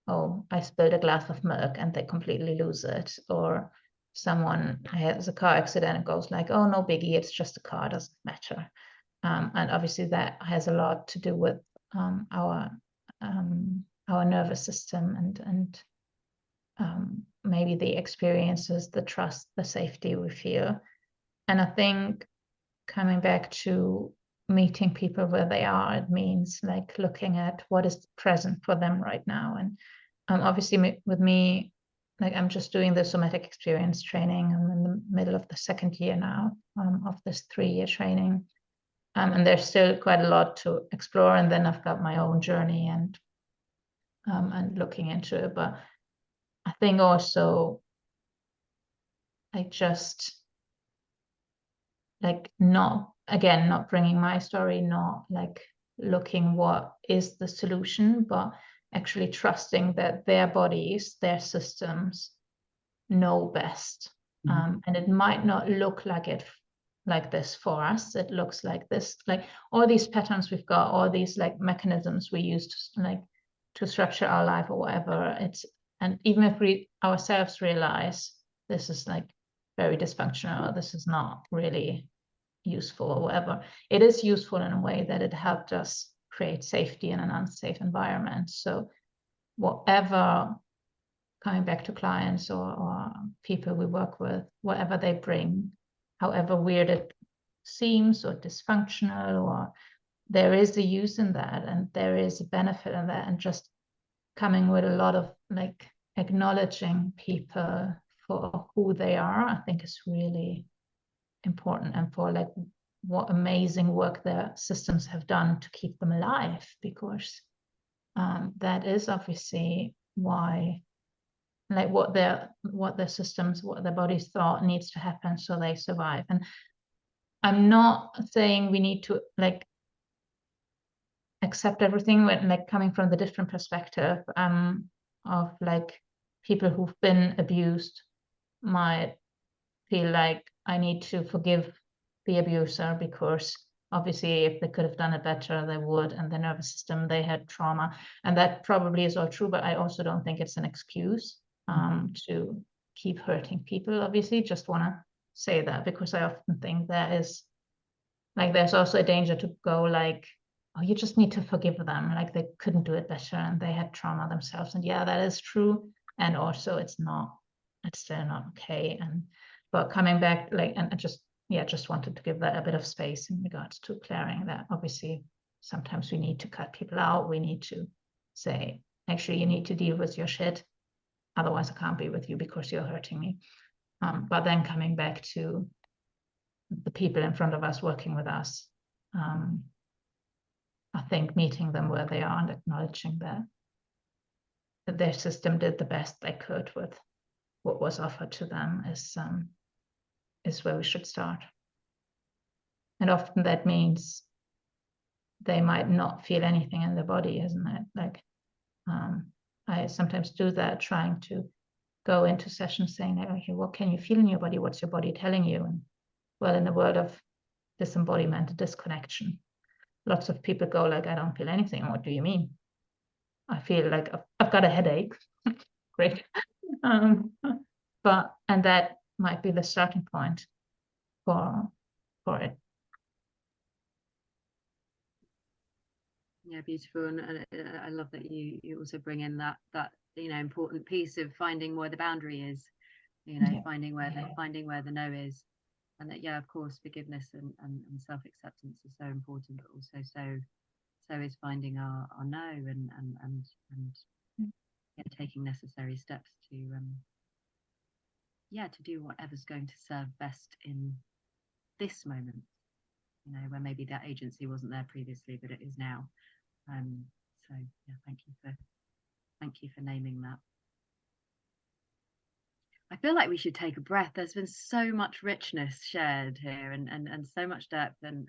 oh, I spilled a glass of milk, and they completely lose it. Or someone has a car accident and goes like, oh, no biggie, it's just a car, doesn't matter. And obviously that has a lot to do with our nervous system and maybe the experiences, the trust, the safety we feel. And I think coming back to meeting people where they are, it means like looking at what is present for them right now. And obviously with me, like, I'm just doing the somatic experience training. I'm in the middle of the second year now of this 3-year training. And there's still quite a lot to explore. And then I've got my own journey and looking into it. But I think also, like, just like not bringing my story, not like looking what is the solution, but actually trusting that their bodies, their systems know best. And it might not look like this for us. It looks like this, like all these patterns we've got, all these like mechanisms we use to like to structure our life or whatever. And even if we ourselves realize this is like very dysfunctional, this is not really useful or whatever, it is useful in a way that it helped us create safety in an unsafe environment. So whatever, coming back to clients or people we work with, whatever they bring, however weird it seems or dysfunctional, or there is a use in that and there is a benefit in that, and just coming with a lot of like acknowledging people for who they are, I think is really important, and for like what amazing work their systems have done to keep them alive, because that is obviously why, like what their systems, what their bodies thought needs to happen so they survive. And I'm not saying we need to like accept everything when like coming from the different perspective of like people who've been abused might feel like I need to forgive the abuser because obviously if they could have done it better they would, and the nervous system, they had trauma, and that probably is all true, but I also don't think it's an excuse to keep hurting people. Obviously, just want to say that, because I often think there is like there's also a danger to go like, oh, you just need to forgive them, like they couldn't do it better and they had trauma themselves. And yeah, that is true, and also it's still not okay. And but coming back, like, and I just wanted to give that a bit of space in regards to clearing that obviously sometimes we need to cut people out. We need to say, actually, you need to deal with your shit, otherwise I can't be with you because you're hurting me. But then coming back to the people in front of us working with us, I think meeting them where they are and acknowledging that their system did the best they could with what was offered to them is where we should start. And often that means they might not feel anything in their body, isn't it? Like I sometimes do that, trying to go into sessions saying, okay, what can you feel in your body? What's your body telling you? And well, in the world of disembodiment, disconnection, lots of people go like, I don't feel anything. What do you mean? I feel like I've got a headache. Great. And that might be the starting point for it. Yeah, beautiful. And I love that you also bring in that important piece of finding where the boundary is, Yeah. finding where the no is. And that, yeah, of course, forgiveness and self-acceptance is so important, but also so is finding our no and taking necessary steps to do whatever's going to serve best in this moment, where maybe that agency wasn't there previously, but it is now. So yeah, thank you for naming that. I feel like we should take a breath. There's been so much richness shared here, and so much depth, and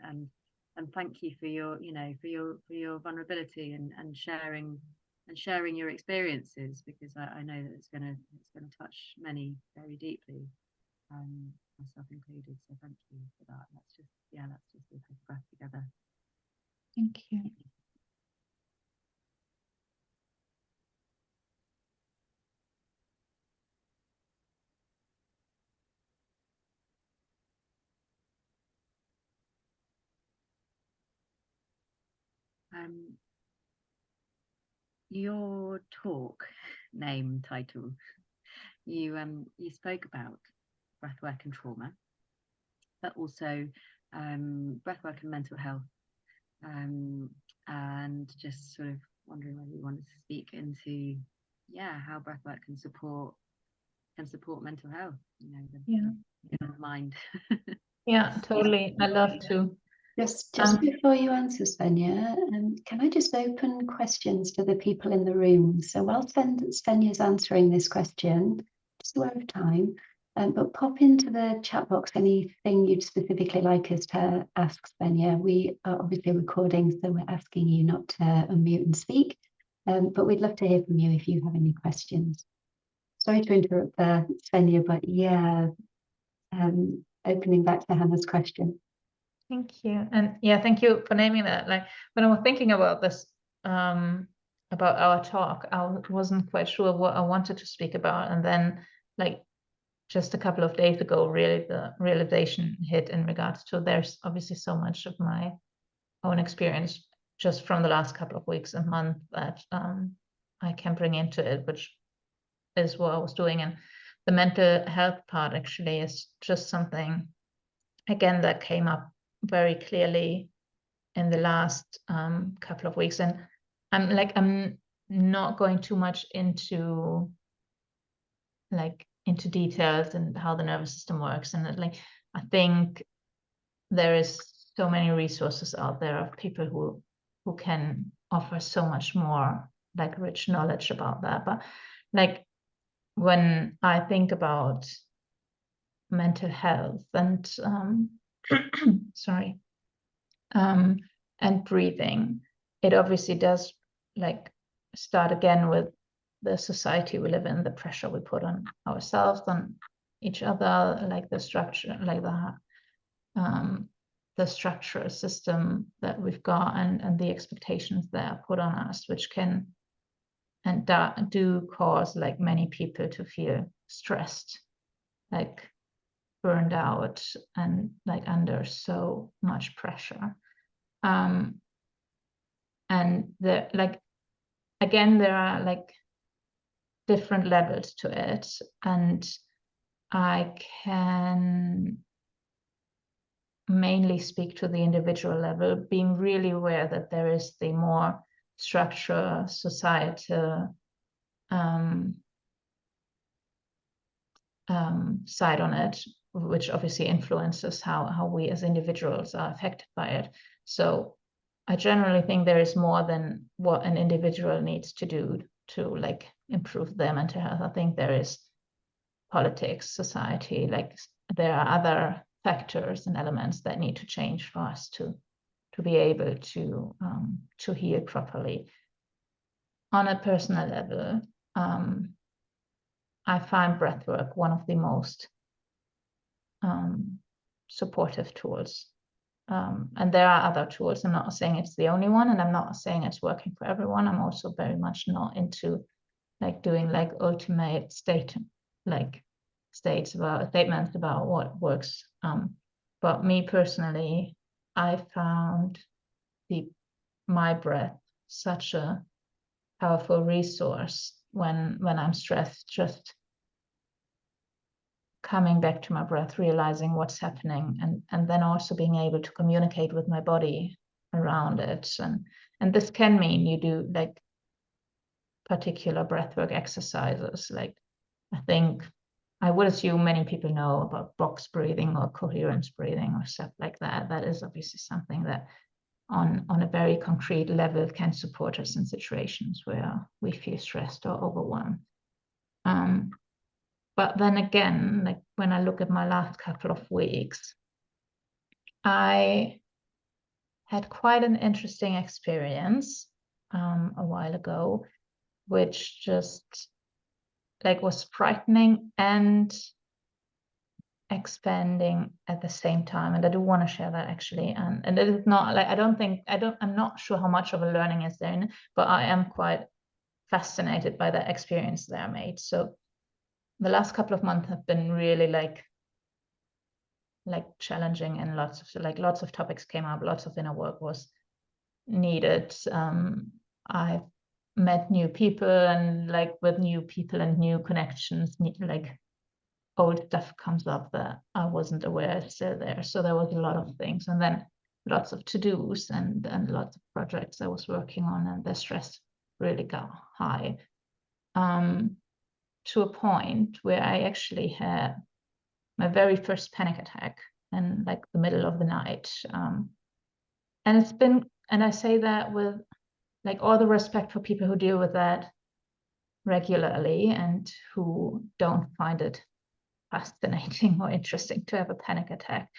thank you for your for your vulnerability and sharing your experiences, because I know that it's gonna touch many very deeply, myself included. So thank you for that. Let's just take a breath together. Thank you. Your talk name title, you spoke about breathwork and trauma, but also breathwork and mental health, and just sort of wondering whether you wanted to speak into how breathwork can support mental health, the mind. Yeah, totally. I love to. Just before you answer, Svenja, can I just open questions to the people in the room? So while Svenja's answering this question, just a word of time, But pop into the chat box anything you'd specifically like us to ask Svenja. We are obviously recording, so we're asking you not to unmute and speak. But we'd love to hear from you if you have any questions. Sorry to interrupt there, Svenja, but yeah, opening back to Hannah's question. Thank you. And yeah, thank you for naming that. Like when I was thinking about this, about our talk, I wasn't quite sure what I wanted to speak about. And then like just a couple of days ago, really the realization hit in regards to there's obviously so much of my own experience just from the last couple of weeks and months that I can bring into it, which is what I was doing. And the mental health part actually is just something, again, that came up very clearly in the last couple of weeks. And I'm not going too much into details and how the nervous system works. And I think there is so many resources out there of people who can offer so much more rich knowledge about that. But when I think about mental health and sorry, and breathing, it obviously does start again with the society we live in, the pressure we put on ourselves, on each other, the structure, the structure system that we've got, and the expectations that are put on us, which can and do cause many people to feel stressed, burned out, and under so much pressure. And again, there are different levels to it, and I can mainly speak to the individual level, being really aware that there is the more structure, societal side on it, which obviously influences how we as individuals are affected by it. So I generally think there is more than what an individual needs to do to improve their mental health. I think there is politics, society, there are other factors and elements that need to change for us to be able to heal properly. On a personal level, I find breathwork one of the most supportive tools. And there are other tools. I'm not saying it's the only one, and I'm not saying it's working for everyone. I'm also very much not into doing ultimate statements about what works. But me personally, I found my breath such a powerful resource when I'm stressed, just coming back to my breath, realizing what's happening, and then also being able to communicate with my body around it. And this can mean you do particular breathwork exercises. I think I would assume many people know about box breathing or coherence breathing or stuff like that. That is obviously something that on a very concrete level can support us in situations where we feel stressed or overwhelmed. But then again, when I look at my last couple of weeks, I had quite an interesting experience a while ago, which just was frightening and expanding at the same time. And I do want to share that actually. And it is not I'm not sure how much of a learning is there in it, but I am quite fascinated by the experience that I made. So the last couple of months have been really challenging, and lots of topics came up, lots of inner work was needed. I've met new people, and with new people and new connections, old stuff comes up that I wasn't aware is still there. So there was a lot of things, and then lots of to-dos and lots of projects I was working on, and the stress really got high. To a point where I actually had my very first panic attack in the middle of the night. And I say that with all the respect for people who deal with that regularly and who don't find it fascinating or interesting to have a panic attack,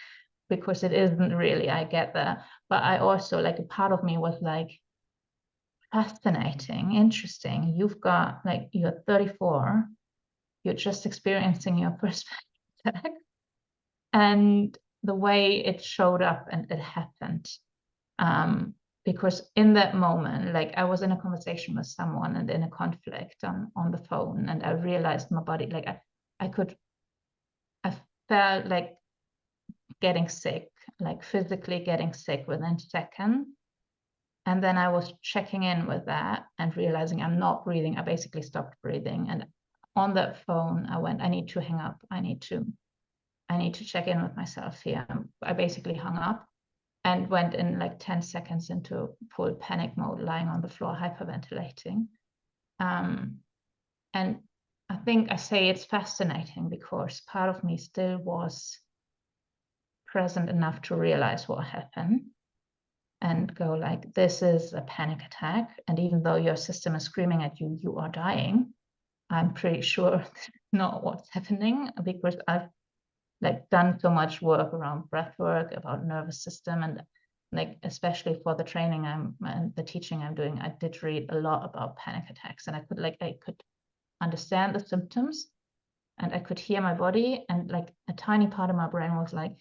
because it isn't really, I get that. But I also, like, a part of me was like, fascinating, interesting. You've got, like, you're 34, you're just experiencing your first panic attack, and the way it showed up and it happened. Because in that moment, like, I was in a conversation with someone and in a conflict on the phone, and I realized my body, like, I felt like getting sick, like physically getting sick within seconds. And then I was checking in with that and realizing I'm not breathing. I basically stopped breathing. And on that phone, I went, I need to hang up. I need to check in with myself here. I basically hung up and went in like 10 seconds into full panic mode, lying on the floor, hyperventilating. And I think I say it's fascinating because part of me still was present enough to realize what happened and go like, this is a panic attack. And even though your system is screaming at you, you are dying, I'm pretty sure that's not what's happening, because I've like done so much work around breath work, about nervous system, and like especially for the training and the teaching I'm doing, I did read a lot about panic attacks, and I could understand the symptoms, and I could hear my body, and like a tiny part of my brain was like,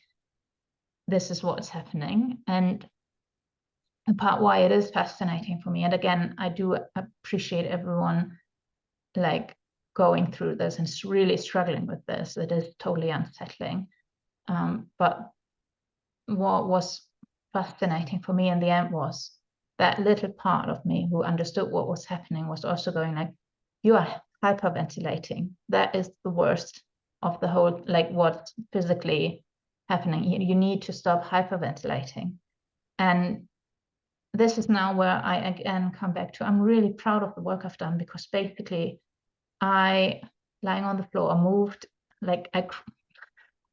this is what's happening. And the part why it is fascinating for me, and again, I do appreciate everyone like going through this and really struggling with this. It is totally unsettling. But what was fascinating for me in the end was that little part of me who understood what was happening was also going like, you are hyperventilating. That is the worst of the whole, like what's physically happening. You need to stop hyperventilating. And this is now where I again come back to, I'm really proud of the work I've done, because basically I, lying on the floor, moved, like I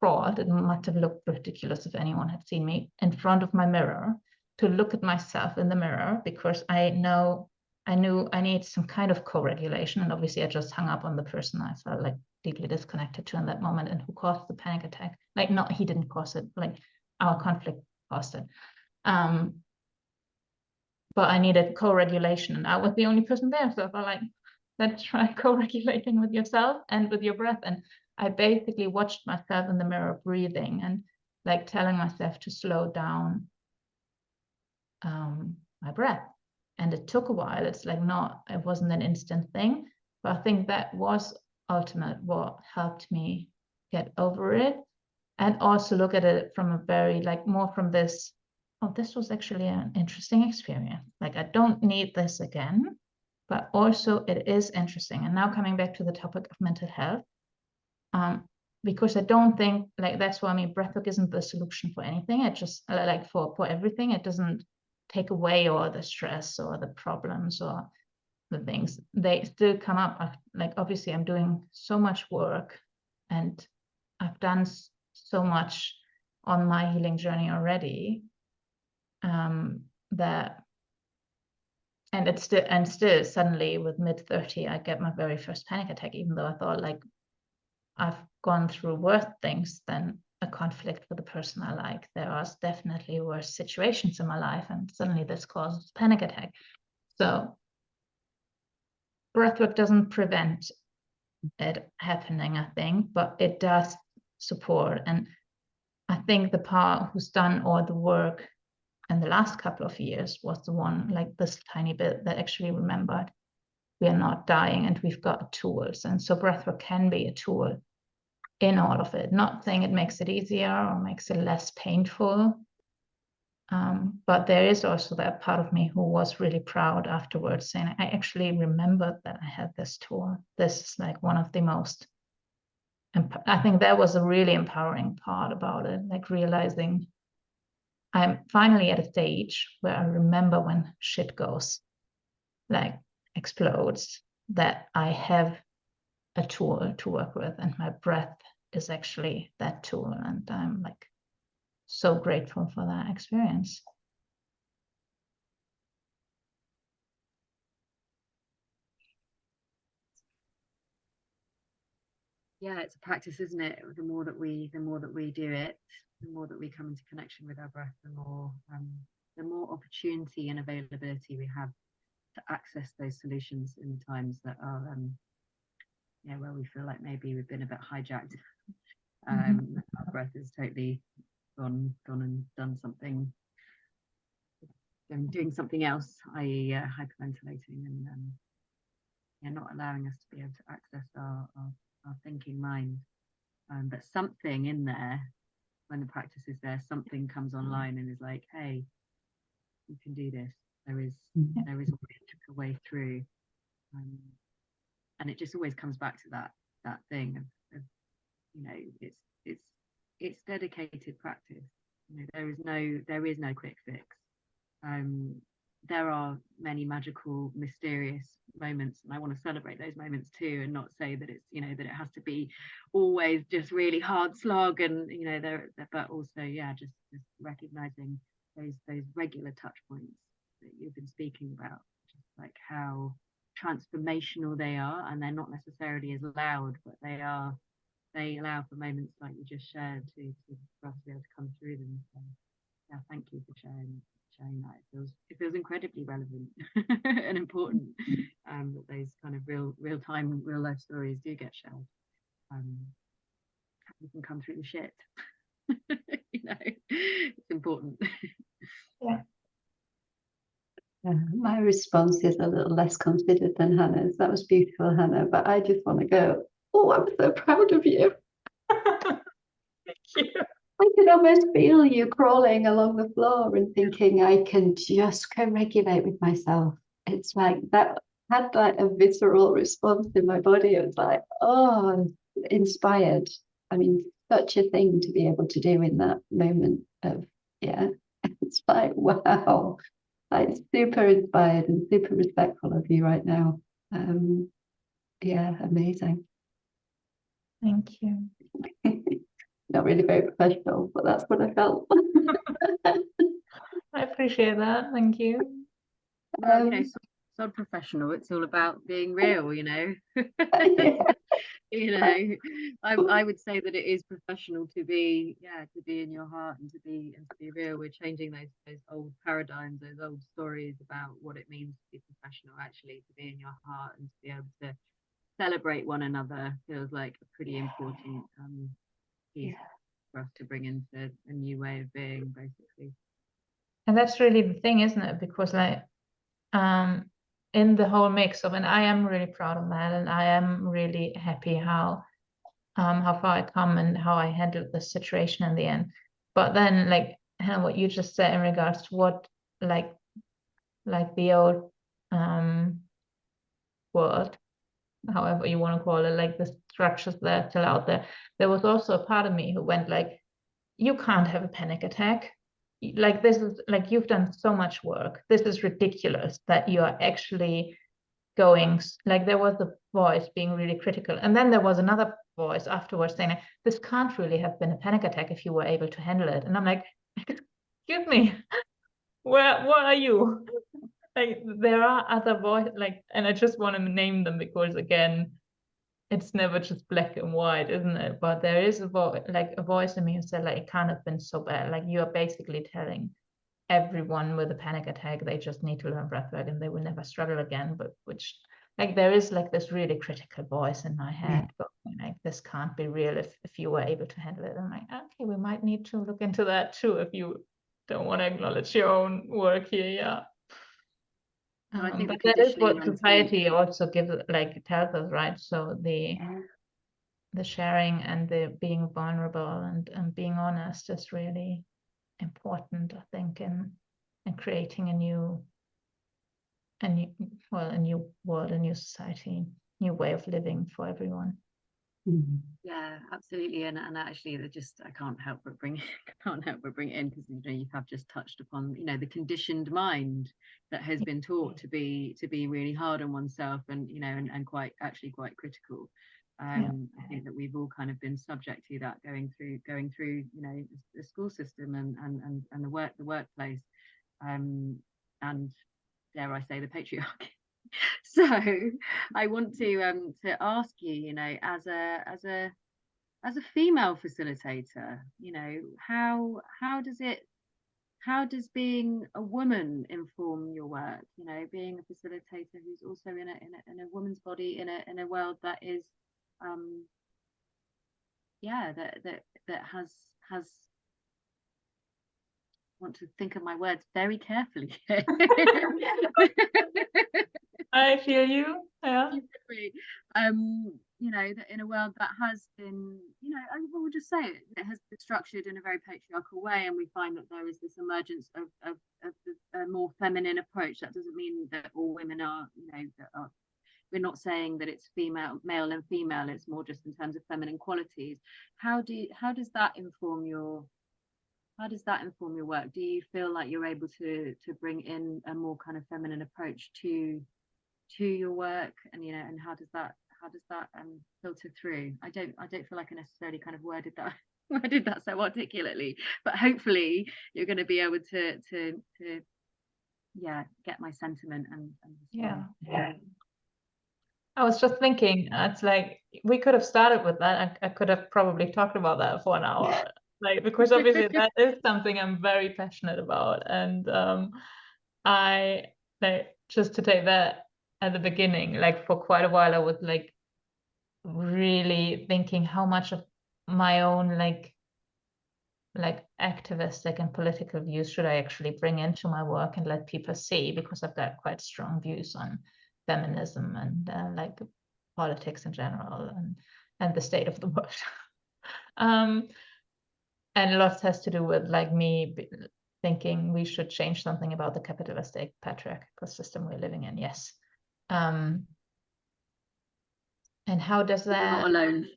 crawled. It must have looked ridiculous if anyone had seen me in front of my mirror to look at myself in the mirror, because I knew I need some kind of co-regulation. And obviously I just hung up on the person I felt like deeply disconnected to in that moment and who caused the panic attack. Like, not, he didn't cause it, like our conflict caused it. But I needed co-regulation, and I was the only person there. So I felt like, let's try co-regulating with yourself and with your breath. And I basically watched myself in the mirror breathing and like telling myself to slow down my breath. And it took a while. It's like it wasn't an instant thing, but I think that was ultimate what helped me get over it, and also look at it from a very like more from this, oh, this was actually an interesting experience. Like, I don't need this again, but also it is interesting. And now coming back to the topic of mental health, because I don't think, like, that's why I mean, breathwork isn't the solution for anything. It just like for everything, it doesn't take away all the stress or the problems or the things. They still come up. Like, obviously I'm doing so much work and I've done so much on my healing journey already, that, and it's still suddenly with mid-30 I get my very first panic attack, even though I thought like I've gone through worse things than a conflict with the person I like. There are definitely worse situations in my life, and suddenly this causes a panic attack. So breathwork doesn't prevent it happening, I think, but it does support. And I think the part who's done all the work in the last couple of years was the one, like this tiny bit, that actually remembered we are not dying and we've got tools. And so breathwork can be a tool in all of it. Not saying it makes it easier or makes it less painful, but there is also that part of me who was really proud afterwards, saying, I actually remembered that I had this tool. This is like one of the most, I think that was a really empowering part about it, like realizing I'm finally at a stage where I remember when shit goes, like explodes, that I have a tool to work with, and my breath is actually that tool. And I'm like so grateful for that experience. yeah, it's a practice, isn't it? The more that we do it, the more that we come into connection with our breath, the more opportunity and availability we have to access those solutions in times that are where we feel like maybe we've been a bit hijacked. Our breath is totally gone and done something, doing something else, i.e. Hyperventilating, and not allowing us to be able to access our thinking mind. But something in there, when the practice is there, something comes online and is like, hey, you can do this. There is a way through, and it just always comes back to that thing of it's dedicated practice. There is no quick fix. There are many magical, mysterious moments, and I want to celebrate those moments too, and not say that it's that it has to be always just really hard slog, and but also just recognizing those regular touch points that you've been speaking about, just like how transformational they are, and they're not necessarily as loud, but they allow for moments like you just shared for us to be able to come through them. So yeah, thank you for sharing that. It feels incredibly relevant and important that those kind of real time, real life stories do get shared. You can come through the shit. It's important. Yeah. My response is a little less considered than Hannah's. That was beautiful, Hannah, but I just want to go, oh, I'm so proud of you. Thank you. I can almost feel you crawling along the floor and thinking, I can just co-regulate with myself. It's like that had like a visceral response in my body. It was like, oh, inspired. I mean, such a thing to be able to do in that moment of, it's like, wow, like super inspired and super respectful of you right now. Amazing. Thank you. Not really very professional, but that's what I felt. I appreciate that. Thank you. Well, it's not professional. It's all about being real, I would say that it is professional to be in your heart and to be real. We're changing those old paradigms, those old stories about what it means to be professional. Actually, to be in your heart and to be able to celebrate one another feels like a pretty important piece for us to bring into a new way of being, basically. And that's really the thing, isn't it? Because in the whole mix of, and I am really proud of that, and I am really happy how far I come and how I handled the situation in the end. But then, like Hannah, what you just said in regards to what like the old world, however you want to call it, like the structures that are still out there. There was also a part of me who went like, you can't have a panic attack. Like, this is like, you've done so much work. This is ridiculous that you are actually going, like, there was a voice being really critical. And then there was another voice afterwards saying, this can't really have been a panic attack if you were able to handle it. And I'm like, excuse me, what are you? Like, there are other voices, like, and I just want to name them because, again, it's never just black and white, isn't it? But there is a voice in me who said, like, it can't have been so bad. Like, you are basically telling everyone with a panic attack they just need to learn breathwork and they will never struggle again. But which, like, there is like this really critical voice in my head going, like, this can't be real if you were able to handle it. I'm like, okay, we might need to look into that too if you don't want to acknowledge your own work here. Yeah. I think but that is what society also gives, like, tells us, right? So the sharing and the being vulnerable and being honest is really important, I think, in creating a new world, a new society, new way of living for everyone. Yeah, absolutely. And actually, I can't help but bring it in, because you have just touched upon the conditioned mind that has been taught to be really hard on oneself, and and quite critical. I think that we've all kind of been subject to that going through the school system and the workplace, and dare I say the patriarchy. So I want to ask you, you know, as a female facilitator, you know, how does being a woman inform your work? You know, being a facilitator who's also in a woman's body in a world that is, yeah, that has want to think of my words very carefully. I feel you. Yeah. You know, that in a world that has been, you know, I will just say it has been structured in a very patriarchal way, and we find that there is this emergence of a more feminine approach. That doesn't mean that all women are, you know, we're not saying that it's male and female. It's more just in terms of feminine qualities. How does that inform your work? Do you feel like you're able to bring in a more kind of feminine approach to your work, and you know, and how does that filter through? I don't feel like I necessarily kind of worded that so articulately, but hopefully you're going to be able to yeah, get my sentiment and yeah. I was just thinking, it's like we could have started with that. I could have probably talked about that for an hour, like, because obviously that is something I'm very passionate about, and I like, just to take that at the beginning, like for quite a while I was like really thinking how much of my own like activistic and political views should I actually bring into my work and let people see, because I've got quite strong views on feminism and like politics in general and the state of the world. And a lot has to do with like me thinking we should change something about the capitalistic patriarchal system we're living in. Yes. And how does that? You're not alone.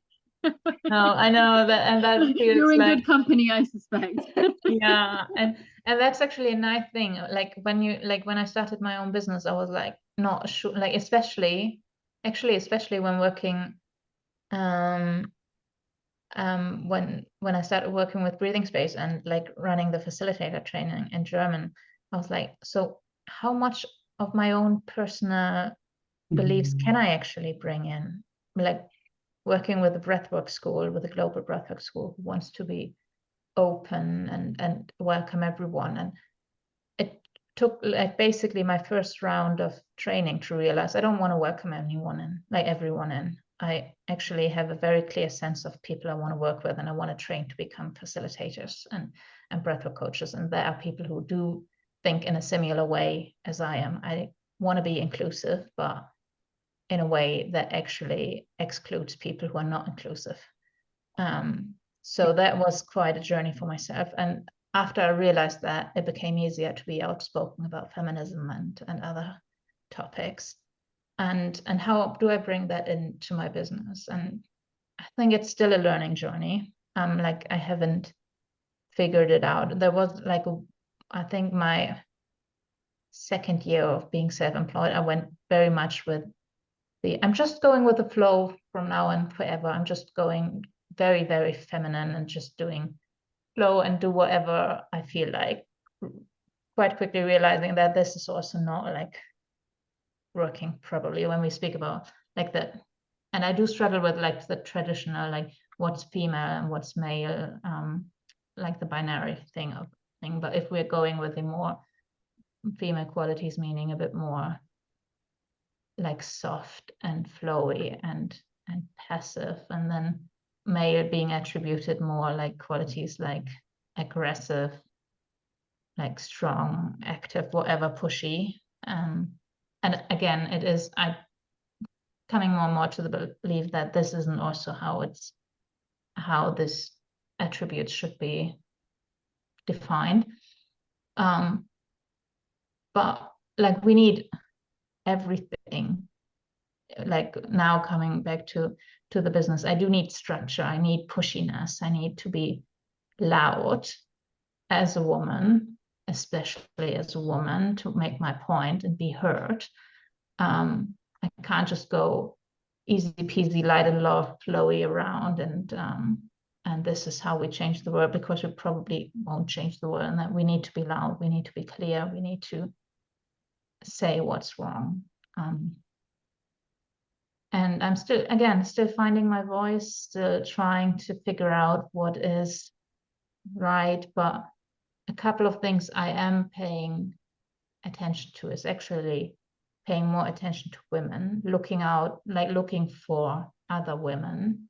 No, I know that, and that feels you're in like, good company, I suspect. yeah, and that's actually a nice thing. Like when I started my own business, I was like not sure, like especially when working when I started working with Breathing Space and like running the facilitator training in German, I was like, so how much of my own personal beliefs can I actually bring in? Like working with a breathwork school, with a global breathwork school who wants to be open and welcome everyone. And it took like basically my first round of training to realize I don't want to welcome anyone in, like everyone in. I actually have a very clear sense of people I want to work with, and I want to train to become facilitators and breathwork coaches. And there are people who do think in a similar way as I am. I want to be inclusive, but in a way that actually excludes people who are not inclusive. So that was quite a journey for myself. And after I realized that, it became easier to be outspoken about feminism and other topics. And how do I bring that into my business? And I think it's still a learning journey. Like I haven't figured it out. There was like I think my second year of being self-employed, I went very much with I'm just going with the flow from now and forever. I'm just going very, very feminine and just doing flow and do whatever I feel like. Quite quickly realizing that this is also not like working probably when we speak about like that. And I do struggle with like the traditional, like what's female and what's male, like the binary thing. But if we're going with the more female qualities, meaning a bit more like soft and flowy and passive, and then male being attributed more like qualities like aggressive, like strong, active, whatever, pushy. And again, it is I coming more and more to the belief that this isn't also how this attributes should be defined. But like we need everything. Like now coming back to the business, I do need structure. I need pushiness. I need to be loud as a woman, especially as a woman, to make my point and be heard. I can't just go easy peasy, light and love, flowy around and this is how we change the world, because we probably won't change the world. And that we need to be loud, we need to be clear, we need to say what's wrong. And I'm still finding my voice, still trying to figure out what is right. But a couple of things I am paying attention to is actually paying more attention to women, looking for other women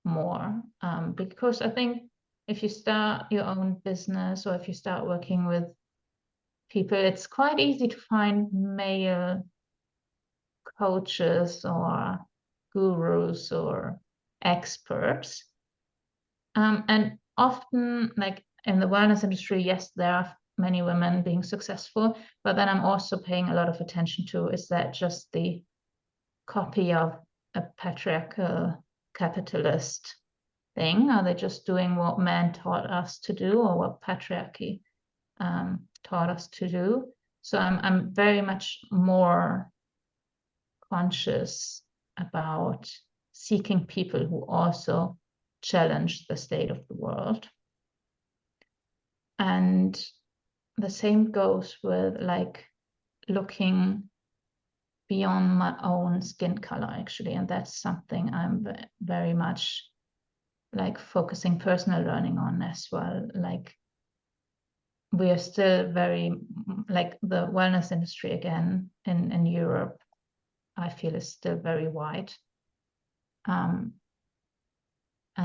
more. Because I think if you start your own business or if you start working with people, it's quite easy to find male coaches or gurus or experts. And often, like in the wellness industry, yes, there are many women being successful, but then I'm also paying a lot of attention to, is that just the copy of a patriarchal capitalist thing? Are they just doing what men taught us to do, or what patriarchy taught us to do? So I'm very much more conscious about seeking people who also challenge the state of the world. And the same goes with like looking beyond my own skin color, actually. And that's something I'm very much like focusing personal learning on as well. Like we are still very, like the wellness industry again in Europe, I feel is still very white. And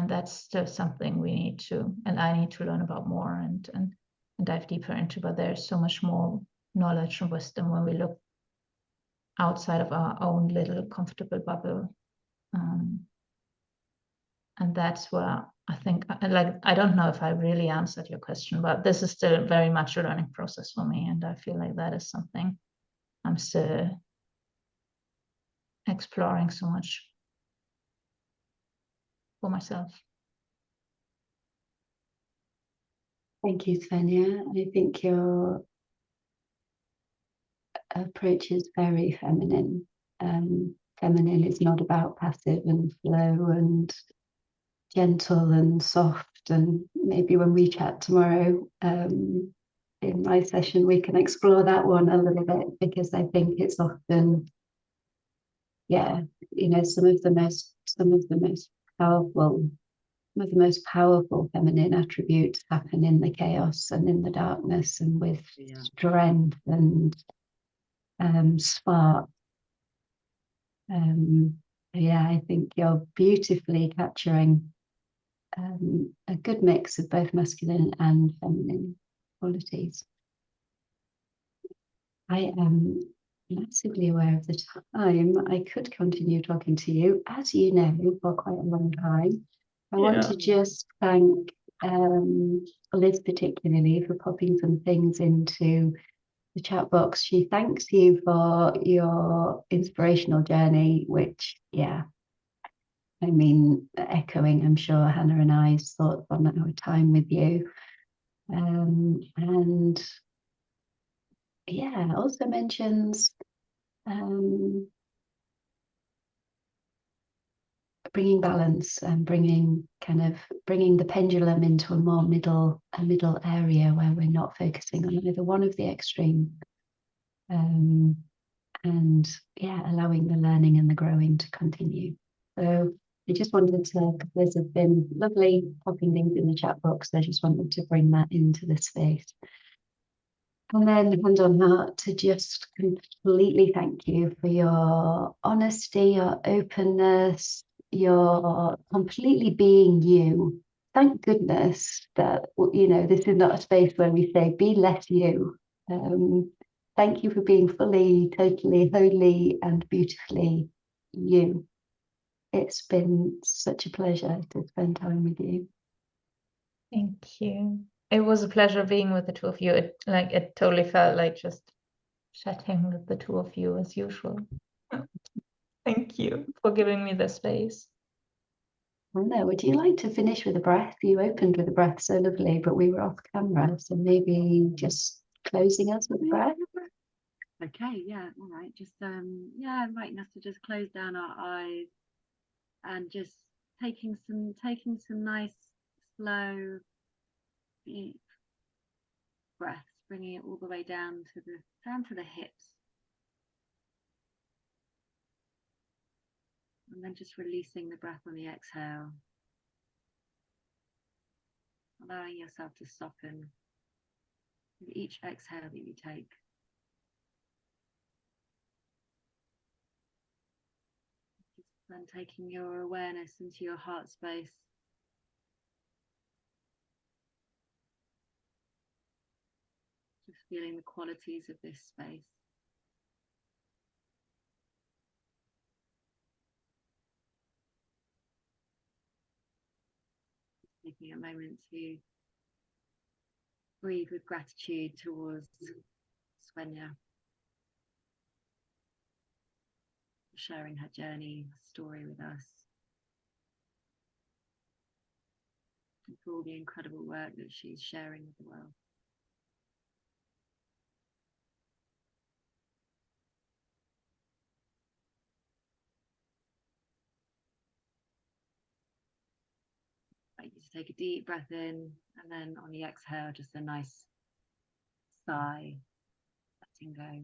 that's still something we need to, and I need to learn about more and dive deeper into. But there's so much more knowledge and wisdom when we look outside of our own little comfortable bubble. And that's where I think, like, I don't know if I really answered your question, but this is still very much a learning process for me. And I feel like that is something I'm still exploring so much for myself. Thank you, Svenja. I think your approach is very feminine. Feminine is not about passive and slow and gentle and soft. And maybe when we chat tomorrow in my session, we can explore that one a little bit, because I think it's often, yeah, some of the most powerful feminine attributes happen in the chaos and in the darkness, and with strength and spark. Yeah, I think you're beautifully capturing a good mix of both masculine and feminine qualities. I am massively aware of the time. I could continue talking to you, as you know, for quite a long time. I want to just thank Liz particularly for popping some things into the chat box. She thanks you for your inspirational journey, which, yeah, I mean, echoing, I'm sure, Hannah and I's thoughts on our time with you. And yeah, also mentions bringing balance and bringing the pendulum into a middle area where we're not focusing on either one of the extreme. And yeah, allowing the learning and the growing to continue. So I just wanted to, Liz has been lovely popping things in the chat box. I just wanted to bring that into the space. And then hand on heart to just completely thank you for your honesty, your openness, your completely being you. Thank goodness that, this is not a space where we say, be less you. Thank you for being fully, totally, wholly, and beautifully you. It's been such a pleasure to spend time with you. Thank you. It was a pleasure being with the two of you. It totally felt like just chatting with the two of you as usual. Thank you for giving me the space. Anna, would you like to finish with a breath? You opened with a breath so lovely, but we were off camera, so maybe just closing us with a breath. Okay, yeah, all right. Just inviting us to just close down our eyes and just taking some nice, slow, deep breaths, bringing it all the way down to the hips. And then just releasing the breath on the exhale. Allowing yourself to soften with each exhale that you take. Then taking your awareness into your heart space. Just feeling the qualities of this space. Taking a moment to breathe with gratitude towards Svenja, sharing her journey, story with us, and for all the incredible work that she's sharing with the world. I'd like you to take a deep breath in, and then on the exhale, just a nice sigh, letting go.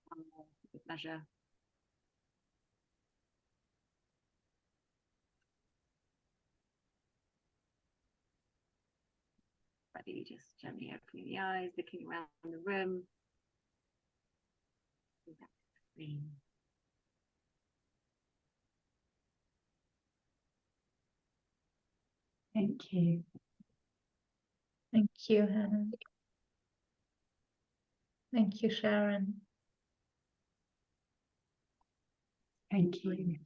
One more good measure. Ready, just gently opening the eyes, looking around the room. Thank you. Thank you, Helen. Thank you, Sharon. Thank you.